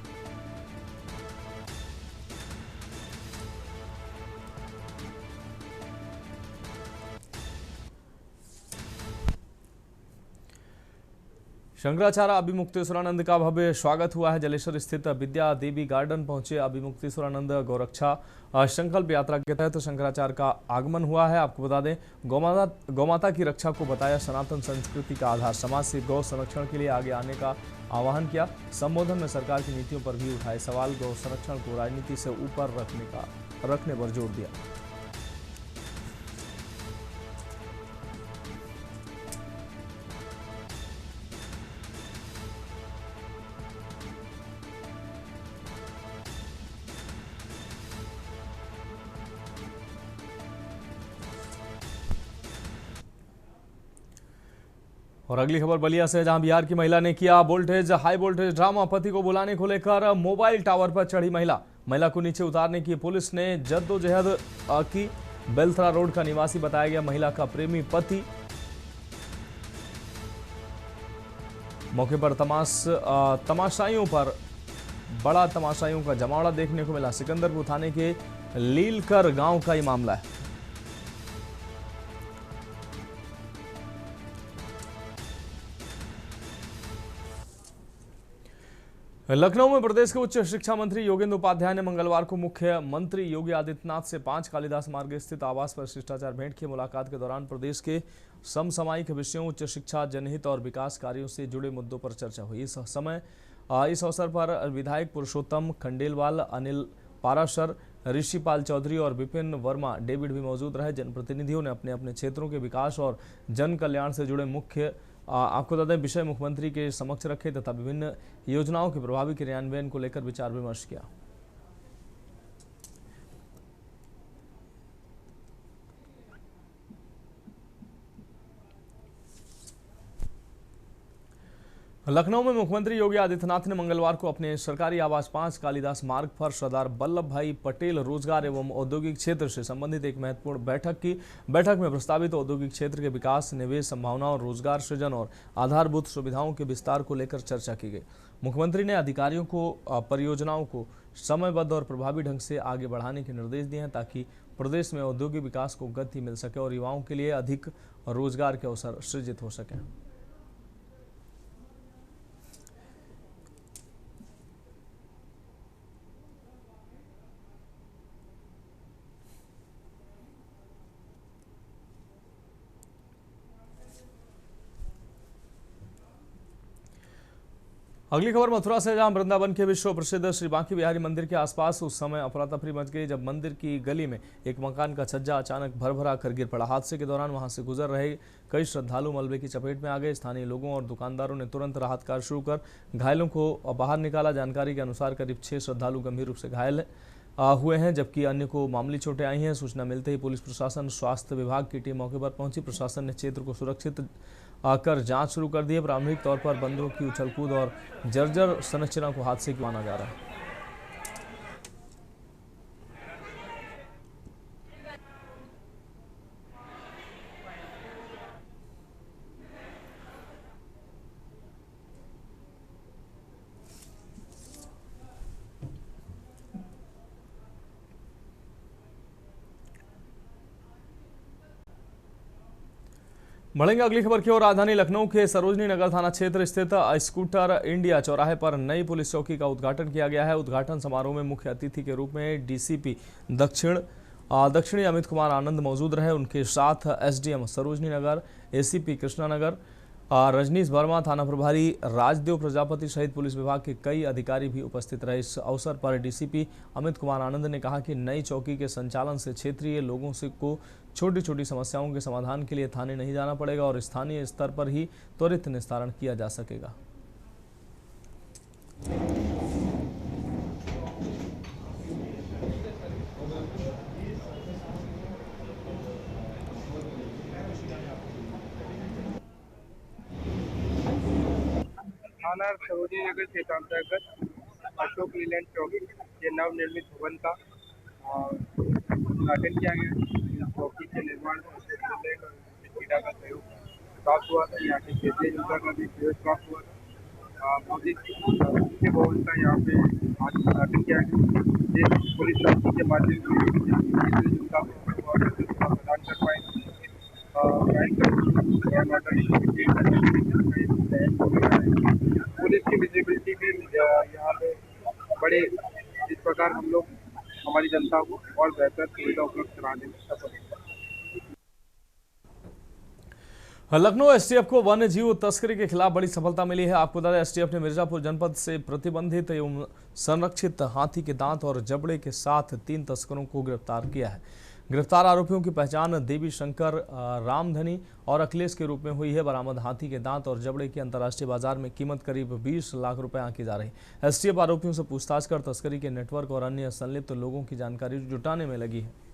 शंकराचार्य अभिमुक्तेश्वरानंद का भव्य स्वागत हुआ है। जलेश्वर स्थित विद्या देवी गार्डन पहुंचे अभिमुक्तेश्वरानंद गौरक्षा संकल्प यात्रा के तहत शंकराचार्य का आगमन हुआ है। आपको बता दें, गौमाता की रक्षा को बताया सनातन संस्कृति का आधार। समाज से गौ संरक्षण के लिए आगे आने का आह्वान किया। संबोधन में सरकार की नीतियों पर भी उठाए सवाल। गौ संरक्षण को राजनीति से ऊपर रखने पर जोर दिया। और अगली खबर बलिया से, जहां बिहार की महिला ने किया हाई वोल्टेज ड्रामा। पति को बुलाने को लेकर मोबाइल टावर पर चढ़ी महिला को नीचे उतारने की पुलिस ने जद्दोजहद की। बेलथरा रोड का निवासी बताया गया महिला का प्रेमी पति। मौके पर तमाशाइयों पर बड़ा तमाशाइयों का जमावड़ा देखने को मिला। सिकंदरपुर थाने के लीलकर गांव का ये मामला है। लखनऊ में प्रदेश के उच्च शिक्षा मंत्री योगेंद्र उपाध्याय ने मंगलवार को मुख्यमंत्री योगी आदित्यनाथ से 5 कालिदास मार्ग स्थित आवास पर शिष्टाचार भेंट की। मुलाकात के दौरान प्रदेश के समसामयिक विषयों, उच्च शिक्षा, जनहित और विकास कार्यों से जुड़े मुद्दों पर चर्चा हुई। इस अवसर पर विधायक पुरुषोत्तम खंडेलवाल, अनिल पाराशर, ऋषिपाल चौधरी और विपिन वर्मा डेविड भी मौजूद रहे। जनप्रतिनिधियों ने अपने अपने क्षेत्रों के विकास और जन कल्याण से जुड़े मुख्य आपको बता दें विषय मुख्यमंत्री के समक्ष रखे तथा विभिन्न योजनाओं के प्रभावी क्रियान्वयन को लेकर विचार विमर्श किया। लखनऊ में मुख्यमंत्री योगी आदित्यनाथ ने मंगलवार को अपने सरकारी आवास 5 कालिदास मार्ग पर सरदार वल्लभ भाई पटेल रोजगार एवं औद्योगिक क्षेत्र से संबंधित एक महत्वपूर्ण बैठक की। बैठक में प्रस्तावित औद्योगिक क्षेत्र के विकास, निवेश संभावनाओं, रोजगार सृजन और आधारभूत सुविधाओं के विस्तार को लेकर चर्चा की गई। मुख्यमंत्री ने अधिकारियों को परियोजनाओं को समयबद्ध और प्रभावी ढंग से आगे बढ़ाने के निर्देश दिए हैं ताकि प्रदेश में औद्योगिक विकास को गति मिल सके और युवाओं के लिए अधिक रोजगार के अवसर सृजित हो सके। अगली खबर मथुरा से, जहां वृंदावन के विश्व प्रसिद्ध श्री बांके बिहारी मंदिर के आसपास उस समय अफरा तफरी मच गई जब मंदिर की गली में एक मकान का छज्जा अचानक भरभरा कर गिर पड़ा। हादसे के दौरान वहां से गुजर रहे कई श्रद्धालु मलबे की चपेट में आ गए। स्थानीय लोगों और दुकानदारों ने तुरंत राहत कार्य शुरू कर घायलों को बाहर निकाला। जानकारी के अनुसार करीब 6 श्रद्धालु गंभीर रूप से घायल हुए हैं जबकि अन्य को मामूली चोटें आई हैं। सूचना मिलते ही पुलिस प्रशासन, स्वास्थ्य विभाग की टीम मौके पर पहुंची। प्रशासन ने क्षेत्र को सुरक्षित आकर जांच शुरू कर दी है। प्रारंभिक तौर पर बंदरों की उछलकूद और जर्जर संरचना को हादसे की माना जा रहा है। बढ़ेंगे अगली खबर की ओर। राजधानी लखनऊ के सरोजनी नगर थाना क्षेत्र स्थित स्कूटर इंडिया चौराहे पर नई पुलिस चौकी का उद्घाटन किया गया है। उद्घाटन समारोह में मुख्य अतिथि के रूप में डीसीपी दक्षिणी अमित कुमार आनंद मौजूद रहे। उनके साथ एसडीएम सरोजनी नगर, एसीपी कृष्णानगर रजनीश वर्मा, थाना प्रभारी राजदेव प्रजापति सहित पुलिस विभाग के कई अधिकारी भी उपस्थित रहे। इस अवसर पर डीसीपी अमित कुमार आनंद ने कहा कि नई चौकी के संचालन से क्षेत्रीय लोगों से को छोटी छोटी समस्याओं के समाधान के लिए थाने नहीं जाना पड़ेगा और स्थानीय स्तर पर ही त्वरित निस्तारण किया जा सकेगा। थाना सरोजनी नगर क्षेत्र अंतर्गत अशोक लीलैंड चौकी के नवनिर्मित भवन का उद्घाटन किया गया। चौकी के निर्माण क्रीड़ा का सहयोग प्राप्त हुआ था। यहाँ के क्षेत्रीय जनता का भी सहयोग प्राप्त हुआ था। मोदी मुख्य भवन का यहाँ पे आज उद्घाटन किया गया। पुलिस चौकी के माध्यम से जनता को प्रदान कर पाएंगे। पुलिस की विजिबिलिटी भी यहाँ पे बड़े इस प्रकार हम लोग हमारी जनता को और बेहतर सुविधा उपलब्ध कराने में सफल हैं। लखनऊ एसटीएफ को वन्य जीव तस्करी के खिलाफ बड़ी सफलता मिली है। आपको बता दें एसटीएफ ने मिर्जापुर जनपद से प्रतिबंधित एवं संरक्षित हाथी के दांत और जबड़े के साथ 3 तस्करों को गिरफ्तार किया है। गिरफ्तार आरोपियों की पहचान देवी शंकर, रामधनी और अखिलेश के रूप में हुई है। बरामद हाथी के दांत और जबड़े की अंतर्राष्ट्रीय बाजार में कीमत करीब 20 लाख रुपए आंकी जा रही। एसटीएफ आरोपियों से पूछताछ कर तस्करी के नेटवर्क और अन्य संलिप्त लोगों की जानकारी जुटाने में लगी है।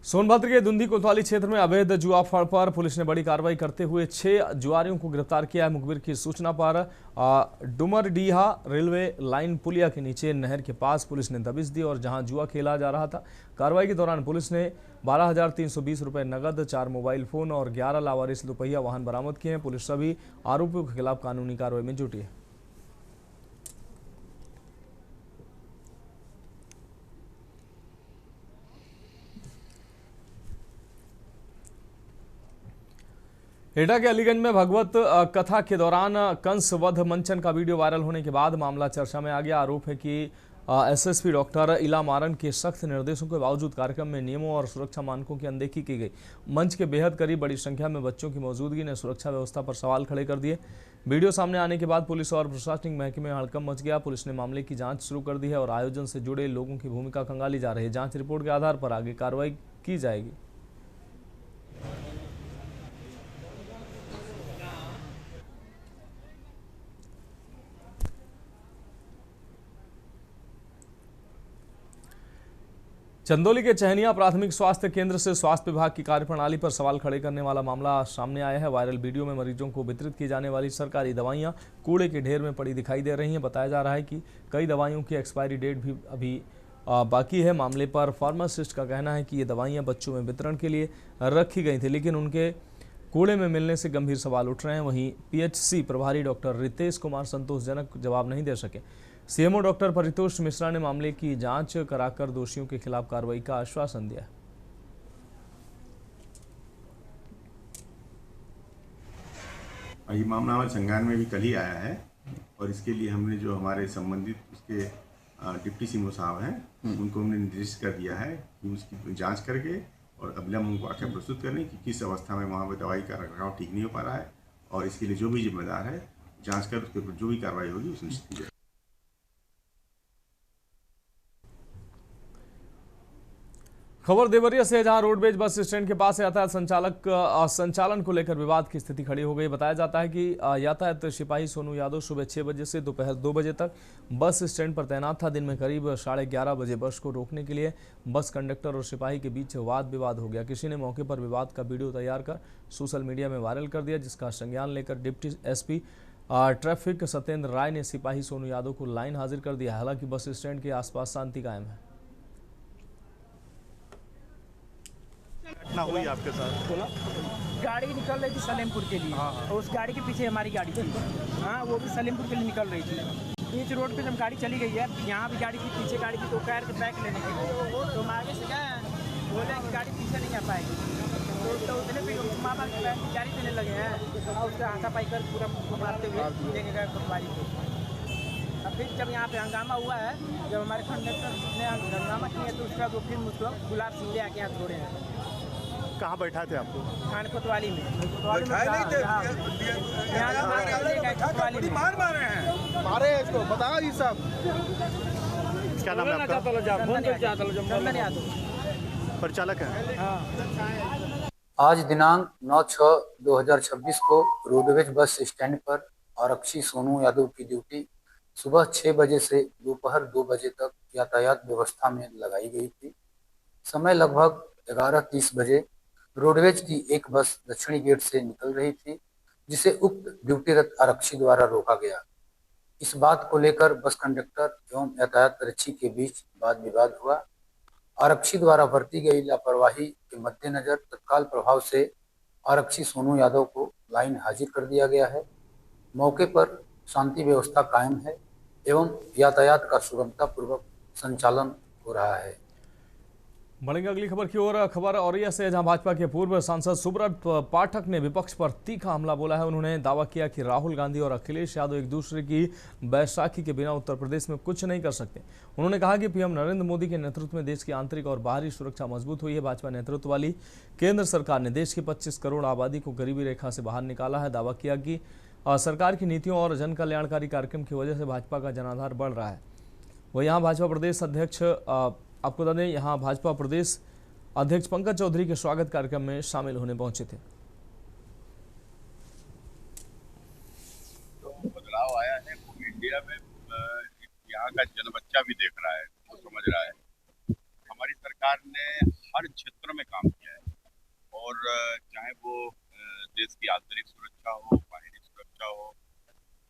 सोनभद्र के दुंदी कोतवाली क्षेत्र में अवैध जुआ पर पुलिस ने बड़ी कार्रवाई करते हुए 6 जुआरियों को गिरफ्तार किया है। मुखबिर की सूचना पर डुमरडीहा रेलवे लाइन पुलिया के नीचे नहर के पास पुलिस ने दबिश दी और जहां जुआ खेला जा रहा था। कार्रवाई के दौरान पुलिस ने 12,320 रुपए नगद, 4 मोबाइल फोन और 11 लावारिस दोपहिया वाहन बरामद किए हैं। पुलिस सभी आरोपियों के खिलाफ कानूनी कार्रवाई में जुटी है। एटा के अलीगंज में भगवत कथा के दौरान कंस वध मंचन का वीडियो वायरल होने के बाद मामला चर्चा में आ गया। आरोप है कि एसएसपी डॉक्टर इला मारन के सख्त निर्देशों के बावजूद कार्यक्रम में नियमों और सुरक्षा मानकों की अनदेखी की गई। मंच के बेहद करीब बड़ी संख्या में बच्चों की मौजूदगी ने सुरक्षा व्यवस्था पर सवाल खड़े कर दिए। वीडियो सामने आने के बाद पुलिस और प्रशासनिक महकमे में हड़कंप मच गया। पुलिस ने मामले की जांच शुरू कर दी है और आयोजन से जुड़े लोगों की भूमिका खंगाली जा रही है। जांच रिपोर्ट के आधार पर आगे कार्रवाई की जाएगी। चंदौली के चहनिया प्राथमिक स्वास्थ्य केंद्र से स्वास्थ्य विभाग की कार्यप्रणाली पर सवाल खड़े करने वाला मामला सामने आया है। वायरल वीडियो में मरीजों को वितरित की जाने वाली सरकारी दवाइयां कूड़े के ढेर में पड़ी दिखाई दे रही हैं। बताया जा रहा है कि कई दवाइयों की एक्सपायरी डेट भी अभी बाकी है। मामले पर फार्मासिस्ट का कहना है कि ये दवाइयां बच्चों में वितरण के लिए रखी गई थी, लेकिन उनके कूड़े में मिलने से गंभीर सवाल उठ रहे हैं। वहीं पीएचसी प्रभारी डॉक्टर रितेश कुमार संतोषजनक जवाब नहीं दे सके। सीएमओ डॉक्टर परितोष मिश्रा ने मामले की जांच कराकर दोषियों के खिलाफ कार्रवाई का आश्वासन दिया। ये मामला हमारे संज्ञान में भी कल ही आया है और इसके लिए हमने जो हमारे संबंधित उसके डिप्टी सीएमओ साहब हैं उनको हमने निर्देश कर दिया है कि उसकी जांच करके और अविलंब उनको आख्या प्रस्तुत करने कि किस अवस्था में वहाँ पर दवाई का रखरखाव ठीक नहीं हो पा रहा है और इसके लिए जो भी जिम्मेदार है जाँच कर उसके ऊपर जो भी कार्रवाई होगी उस निश्चित की जाए। खबर देवरिया से, जहां रोडवेज बस स्टैंड के पास यातायात संचालन को लेकर विवाद की स्थिति खड़ी हो गई। बताया जाता है कि यातायात सिपाही सोनू यादव सुबह 6 बजे से दोपहर 2 बजे तक बस स्टैंड पर तैनात था। दिन में करीब 11:30 बजे बस को रोकने के लिए बस कंडक्टर और सिपाही के बीच वाद विवाद हो गया। किसी ने मौके पर विवाद का वीडियो तैयार कर सोशल मीडिया में वायरल कर दिया, जिसका संज्ञान लेकर डिप्टी एसपी ट्रैफिक सत्येंद्र राय ने सिपाही सोनू यादव को लाइन हाजिर कर दिया। हालांकि बस स्टैंड के आसपास शांति कायम है। घटना हुई आपके साथ? गाड़ी निकल रही थी सलेमपुर के लिए और उस गाड़ी के पीछे हमारी गाड़ी थी। हाँ, वो भी सलेमपुर के लिए निकल रही थी। बीच रोड पे जब गाड़ी चली गई है, यहाँ भी गाड़ी थी, पीछे गाड़ी थी, तो टायर के बैक लेने के लिए तो हम आगे से गए, बोले कि गाड़ी पीछे नहीं आ पाएगी, तो उतने भी मामा की बहन की गाड़ी देने लगे हैं और उसका हाथापाई कर पूरा मारते हुए लेके गए पटवारी को। अब फिर जब यहाँ पे हंगामा हुआ है, जब हमारे कंडक्टर ने हंगामा किया तो उसका वो फिर मुझको गुलाब सिंह ले आके यहाँ छोड़े हैं। कहाँ बैठा थे आपको? थाने कोतवाली में। मारे इसको, बताओ ये सब। क्या नाम है आपका? परिचालक है। आज दिनांक 9/6/2026 को रोडवेज बस स्टैंड पर आरक्षी सोनू यादव की ड्यूटी सुबह 6 बजे से दोपहर 2 बजे तक यातायात व्यवस्था में लगाई गई थी। समय लगभग 11:30 बजे रोडवेज की एक बस दक्षिणी गेट से निकल रही थी, जिसे उक्त ड्यूटीरत आरक्षी द्वारा रोका गया। इस बात को लेकर बस कंडक्टर एवं यातायात आरक्षी के बीच वाद विवाद हुआ। आरक्षी द्वारा बरती गई लापरवाही के मद्देनजर तत्काल प्रभाव से आरक्षी सोनू यादव को लाइन हाजिर कर दिया गया है। मौके पर शांति व्यवस्था कायम है एवं यातायात का सुगमतापूर्वक संचालन हो रहा है। बढ़ेंगे अगली खबर की ओर। खबर औरैया से, जहां भाजपा के पूर्व सांसद सुब्रत पाठक ने विपक्ष पर तीखा हमला बोला है। उन्होंने दावा किया कि राहुल गांधी और अखिलेश यादव एक दूसरे की बैसाखी के बिना उत्तर प्रदेश में कुछ नहीं कर सकते। उन्होंने कहा कि पीएम नरेंद्र मोदी के नेतृत्व में देश की आंतरिक और बाहरी सुरक्षा मजबूत हुई है। भाजपा नेतृत्व वाली केंद्र सरकार ने देश की 25 करोड़ आबादी को गरीबी रेखा से बाहर निकाला है। दावा किया कि सरकार की नीतियों और जन कल्याणकारी कार्यक्रम की वजह से भाजपा का जनाधार बढ़ रहा है। वह यहाँ भाजपा प्रदेश अध्यक्ष आपको बता दें, यहाँ भाजपा प्रदेश अध्यक्ष पंकज चौधरी के स्वागत कार्यक्रम में शामिल होने पहुंचे थे। तो बदलाव आया है वो इंडिया में, यहाँ का जन बच्चा भी देख रहा है, वो समझ रहा है। हमारी सरकार ने हर क्षेत्र में काम किया है और चाहे वो देश की आंतरिक सुरक्षा हो, बाहरी सुरक्षा हो,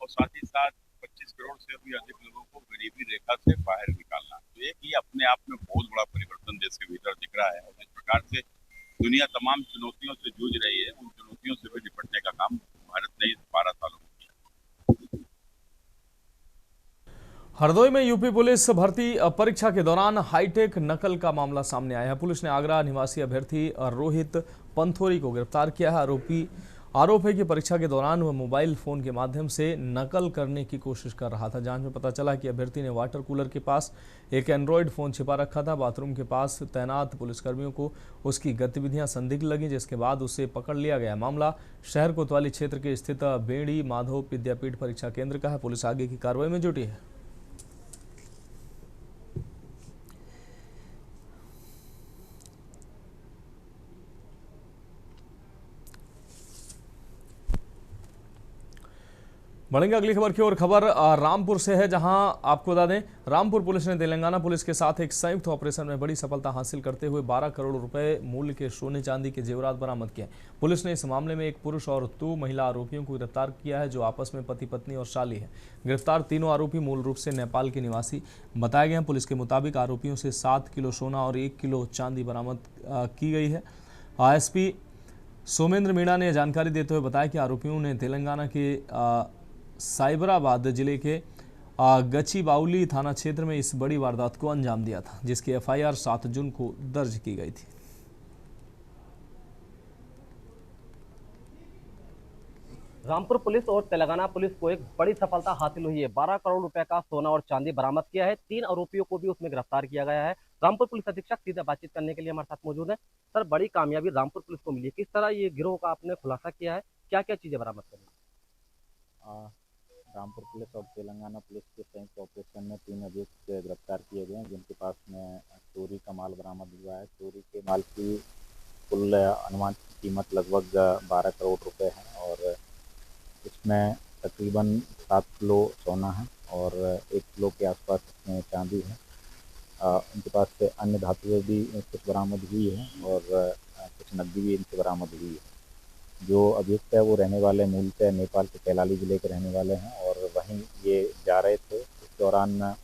और साथ ही साथ 25 करोड़ से भी अधिक लोगों को गरीबी रेखा से बाहर निकालना। तो एक ही अपने आप में बहुत बड़ा परिवर्तन देश के भीतर दिख रहा है। और जिस प्रकार से दुनिया तमाम चुनौतियों से जूझ रही है, उन चुनौतियों से भी निपटने का काम भारत ने 12 सालों में किया। हरदोई में यूपी पुलिस भर्ती परीक्षा के दौरान हाईटेक नकल का मामला सामने आया है। पुलिस ने आगरा निवासी अभ्यर्थी रोहित पंथोरी को गिरफ्तार किया है। आरोपी आरोप है कि परीक्षा के दौरान वह मोबाइल फोन के माध्यम से नकल करने की कोशिश कर रहा था। जांच में पता चला कि अभ्यर्थी ने वाटर कूलर के पास एक एंड्रॉयड फोन छिपा रखा था। बाथरूम के पास तैनात पुलिसकर्मियों को उसकी गतिविधियां संदिग्ध लगी, जिसके बाद उसे पकड़ लिया गया। मामला शहर कोतवाली क्षेत्र के स्थित बेड़ी माधव विद्यापीठ परीक्षा केंद्र का है। पुलिस आगे की कार्रवाई में जुटी है। बढ़ेंगे अगली खबर की ओर। खबर रामपुर से है, जहां आपको बता दें रामपुर पुलिस ने तेलंगाना पुलिस के साथ एक संयुक्त ऑपरेशन में बड़ी सफलता हासिल करते हुए 12 करोड़ रुपए मूल्य के सोने चांदी के जेवरात बरामद किए। पुलिस ने इस मामले में एक पुरुष और 2 महिला आरोपियों को गिरफ्तार किया है, जो आपस में पति पत्नी और शाली है। गिरफ्तार तीनों आरोपी मूल रूप से नेपाल के निवासी बताए गए हैं। पुलिस के मुताबिक आरोपियों से 7 किलो सोना और 1 किलो चांदी बरामद की गई है। एसपी सोमेंद्र मीणा ने जानकारी देते हुए बताया कि आरोपियों ने तेलंगाना के साइबराबाद जिले के गचिबाउली थाना क्षेत्र में इस बड़ी वारदात को अंजाम दिया था, जिसकी एफआईआर 7 जून को दर्ज की गई थी। रामपुर पुलिस और तेलंगाना पुलिस को एक बड़ी सफलता हासिल हुई है। 12 करोड़ रुपए का सोना और चांदी बरामद किया है। 3 आरोपियों को भी उसमें गिरफ्तार किया गया है। रामपुर पुलिस अधीक्षक सीधे बातचीत करने के लिए हमारे साथ मौजूद है। सर, बड़ी कामयाबी रामपुर पुलिस को मिली है, किस तरह ये गिरोह का आपने खुलासा किया है, क्या क्या चीजें बरामद करी? रामपुर पुलिस और तेलंगाना पुलिस के संयुक्त ऑपरेशन में 3 अभियुक्त गिरफ्तार किए गए हैं, जिनके पास में चोरी का माल बरामद हुआ है। चोरी के माल की कुल अनुमानित कीमत लगभग 12 करोड़ रुपए है और इसमें तकरीबन 7 किलो सोना है और 1 किलो के आसपास इसमें चांदी है। उनके पास से अन्य धातुएं भी कुछ बरामद हुई है और कुछ नकदी भी इनसे बरामद हुई है। जो अभियुक्त है वो रहने वाले मूलतः नेपाल के कैलाली जिले के रहने वाले हैं और वहीं ये जा रहे थे। इस दौरान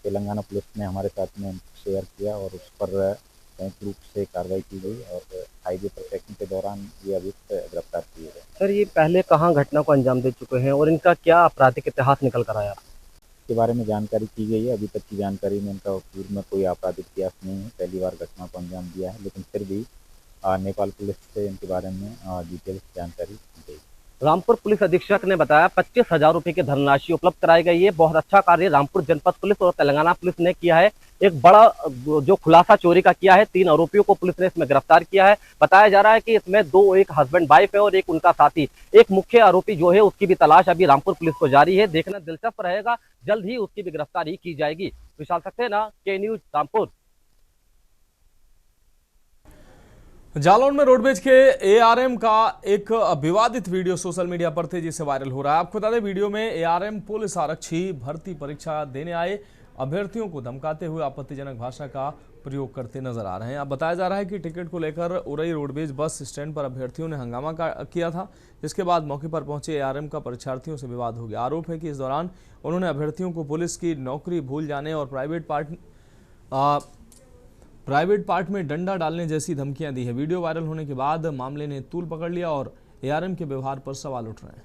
तेलंगाना पुलिस ने हमारे साथ में शेयर किया और उस पर संयुक्त रूप से कार्रवाई की गई और हाईवे पर चेकिंग के दौरान ये अभियुक्त गिरफ्तार किए गए। सर, ये पहले कहाँ घटना को अंजाम दे चुके हैं और इनका क्या आपराधिक इतिहास निकल कर आया? इसके बारे में जानकारी की गई है। अभी तक की जानकारी में इनका पूर्व में कोई आपराधिक इतिहास नहीं है, पहली बार घटना को अंजाम दिया है, लेकिन फिर भी नेपाल पुलिस से इनके बारे में डिटेल्स जानकारी दी। रामपुर पुलिस अधीक्षक ने बताया 25,000 रुपए की धनराशि उपलब्ध कराई गई है। बहुत अच्छा कार्य रामपुर जनपद पुलिस और तेलंगाना पुलिस ने किया है। एक बड़ा जो खुलासा चोरी का किया है, 3 आरोपियों को पुलिस ने इसमें गिरफ्तार किया है। बताया जा रहा है कि इसमें 2 एक हस्बैंड वाइफ है और एक उनका साथी। एक मुख्य आरोपी जो है उसकी भी तलाश अभी रामपुर पुलिस को जारी है। देखना दिलचस्प रहेगा, जल्द ही उसकी भी गिरफ्तारी की जाएगी। विशाल सक्सेना, के न्यूज, रामपुर। जालौन में रोडवेज के एआरएम का एक विवादित वीडियो सोशल मीडिया पर तेजी से वायरल हो रहा है। आपको बता दें, वीडियो में एआरएम पुलिस आरक्षी भर्ती परीक्षा देने आए अभ्यर्थियों को धमकाते हुए आपत्तिजनक भाषा का प्रयोग करते नजर आ रहे हैं। अब बताया जा रहा है कि टिकट को लेकर उरई रोडवेज बस स्टैंड पर अभ्यर्थियों ने हंगामा किया था, जिसके बाद मौके पर पहुंचे एआरएम का परीक्षार्थियों से विवाद हो गया। आरोप है कि इस दौरान उन्होंने अभ्यर्थियों को पुलिस की नौकरी भूल जाने और प्राइवेट पार्ट में डंडा डालने जैसी धमकियां दी है। वीडियो वायरल होने के बाद मामले ने तूल पकड़ लिया और एआरएम के व्यवहार पर सवाल उठ रहे हैं।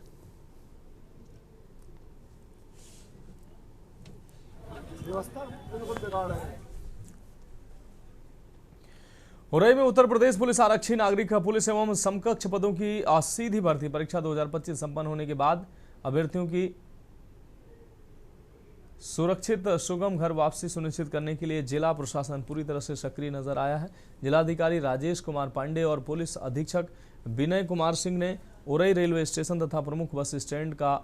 उरई में उत्तर प्रदेश पुलिस आरक्षी, नागरिक पुलिस एवं समकक्ष पदों की सीधी भर्ती परीक्षा 2025 संपन्न होने के बाद अभ्यर्थियों की सुरक्षित सुगम घर वापसी सुनिश्चित करने के लिए जिला प्रशासन पूरी तरह से सक्रिय नजर आया है। जिलाधिकारी राजेश कुमार पांडे और पुलिस अधीक्षक विनय कुमार सिंह ने उरई रेलवे स्टेशन तथा प्रमुख बस स्टैंड का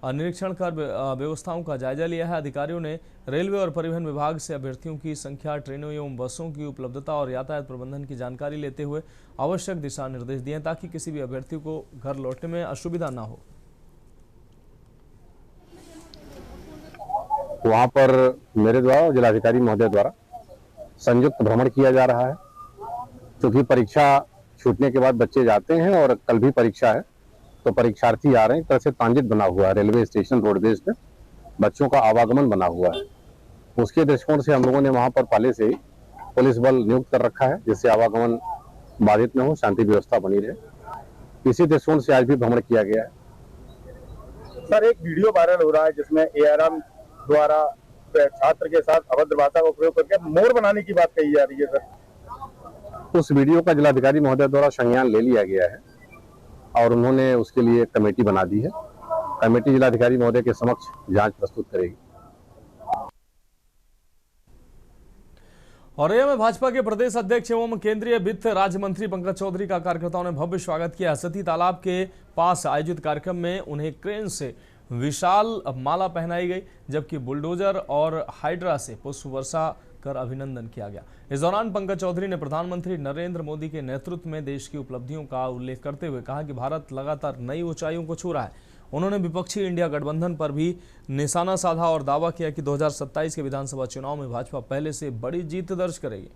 निरीक्षण कर व्यवस्थाओं का जायजा लिया है। अधिकारियों ने रेलवे और परिवहन विभाग से अभ्यर्थियों की संख्या, ट्रेनों एवं बसों की उपलब्धता और यातायात प्रबंधन की जानकारी लेते हुए आवश्यक दिशा निर्देश दिए ताकि किसी भी अभ्यर्थी को घर लौटने में असुविधा न हो। वहाँ पर मेरे द्वारा जिलाधिकारी महोदय द्वारा संयुक्त भ्रमण किया जा रहा है, क्योंकि परीक्षा छूटने के बाद बच्चे जाते हैं और कल भी परीक्षा है, तो परीक्षार्थी आ रहे हैं। एक तरह से ट्रांजिट बना हुआ है रेलवे स्टेशन रोडवेज पे, बच्चों का आवागमन बना हुआ है। उसके दृष्टिकोण से हम लोगों ने वहाँ पर पहले से ही पुलिस बल नियुक्त कर रखा है, जिससे आवागमन बाधित न हो, शांति व्यवस्था बनी रहे। इसी दृष्टिकोण से आज भी भ्रमण किया गया है। सर, एक वीडियो वायरल हो रहा है जिसमें एआरएम द्वारा छात्र के साथ अभद्र भाषा का उपयोग करके मोर बनाने की बात कही जा रही है। सर, उस वीडियो का जिलाधिकारी महोदय द्वारा संज्ञान ले लिया गया है और उन्होंने उसके लिए कमेटी बना दी है। कमेटी जिलाधिकारी महोदय के समक्ष जांच प्रस्तुत करेगी। औरैया में भाजपा के प्रदेश अध्यक्ष एवं केंद्रीय वित्त राज्य मंत्री पंकज चौधरी का कार्यकर्ताओं ने भव्य स्वागत किया। सती तालाब के पास आयोजित कार्यक्रम में उन्हें क्रेन से विशाल माला पहनाई गई, जबकि बुलडोजर और हाइड्रा से पुष्प वर्षा कर अभिनंदन किया गया। इस दौरान पंकज चौधरी ने प्रधानमंत्री नरेंद्र मोदी के नेतृत्व में देश की उपलब्धियों का उल्लेख करते हुए कहा कि भारत लगातार नई ऊंचाइयों को छू रहा है। उन्होंने विपक्षी इंडिया गठबंधन पर भी निशाना साधा और दावा किया कि 2027 के विधानसभा चुनाव में भाजपा पहले से बड़ी जीत दर्ज करेगी।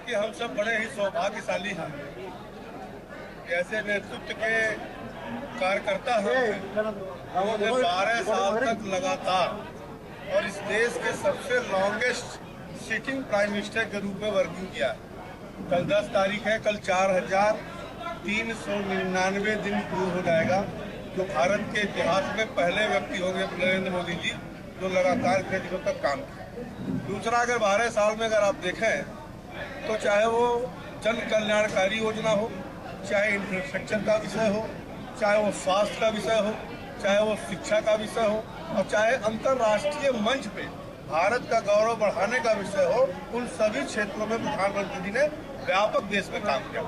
कि हम सब बड़े ही सौभाग्यशाली हैं कि ऐसे नेतृत्व के कार्यकर्ता हैं उन्होंने 12 साल तक लगातार और इस देश के सबसे लॉन्गेस्ट सिटिंग प्राइम मिनिस्टर के रूप में वर्किंग किया है। कल 10 तारीख है, कल 4399 दिन पूर्ण हो जाएगा, जो भारत के इतिहास में पहले व्यक्ति होंगे नरेंद्र मोदी जी जो लगातार इतने दिनों तक काम किया। दूसरा, अगर 12 साल में अगर आप देखें तो चाहे वो जन कल्याणकारी योजना हो, चाहे इंफ्रास्ट्रक्चर का विषय हो, चाहे वो स्वास्थ्य का विषय हो, चाहे वो शिक्षा का विषय हो, और चाहे अंतर्राष्ट्रीय मंच पे भारत का गौरव बढ़ाने का विषय हो, उन सभी क्षेत्रों में प्रधानमंत्री जी ने व्यापक देश में काम किया।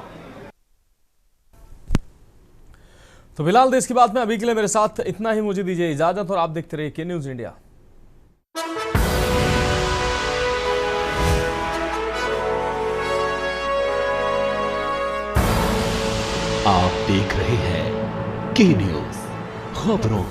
तो फिलहाल देश की बात में अभी के लिए मेरे साथ इतना ही। मुझे दीजिए इजाजत और आप देखते रहिए के न्यूज इंडिया। आप देख रहे हैं के न्यूज, खबरों का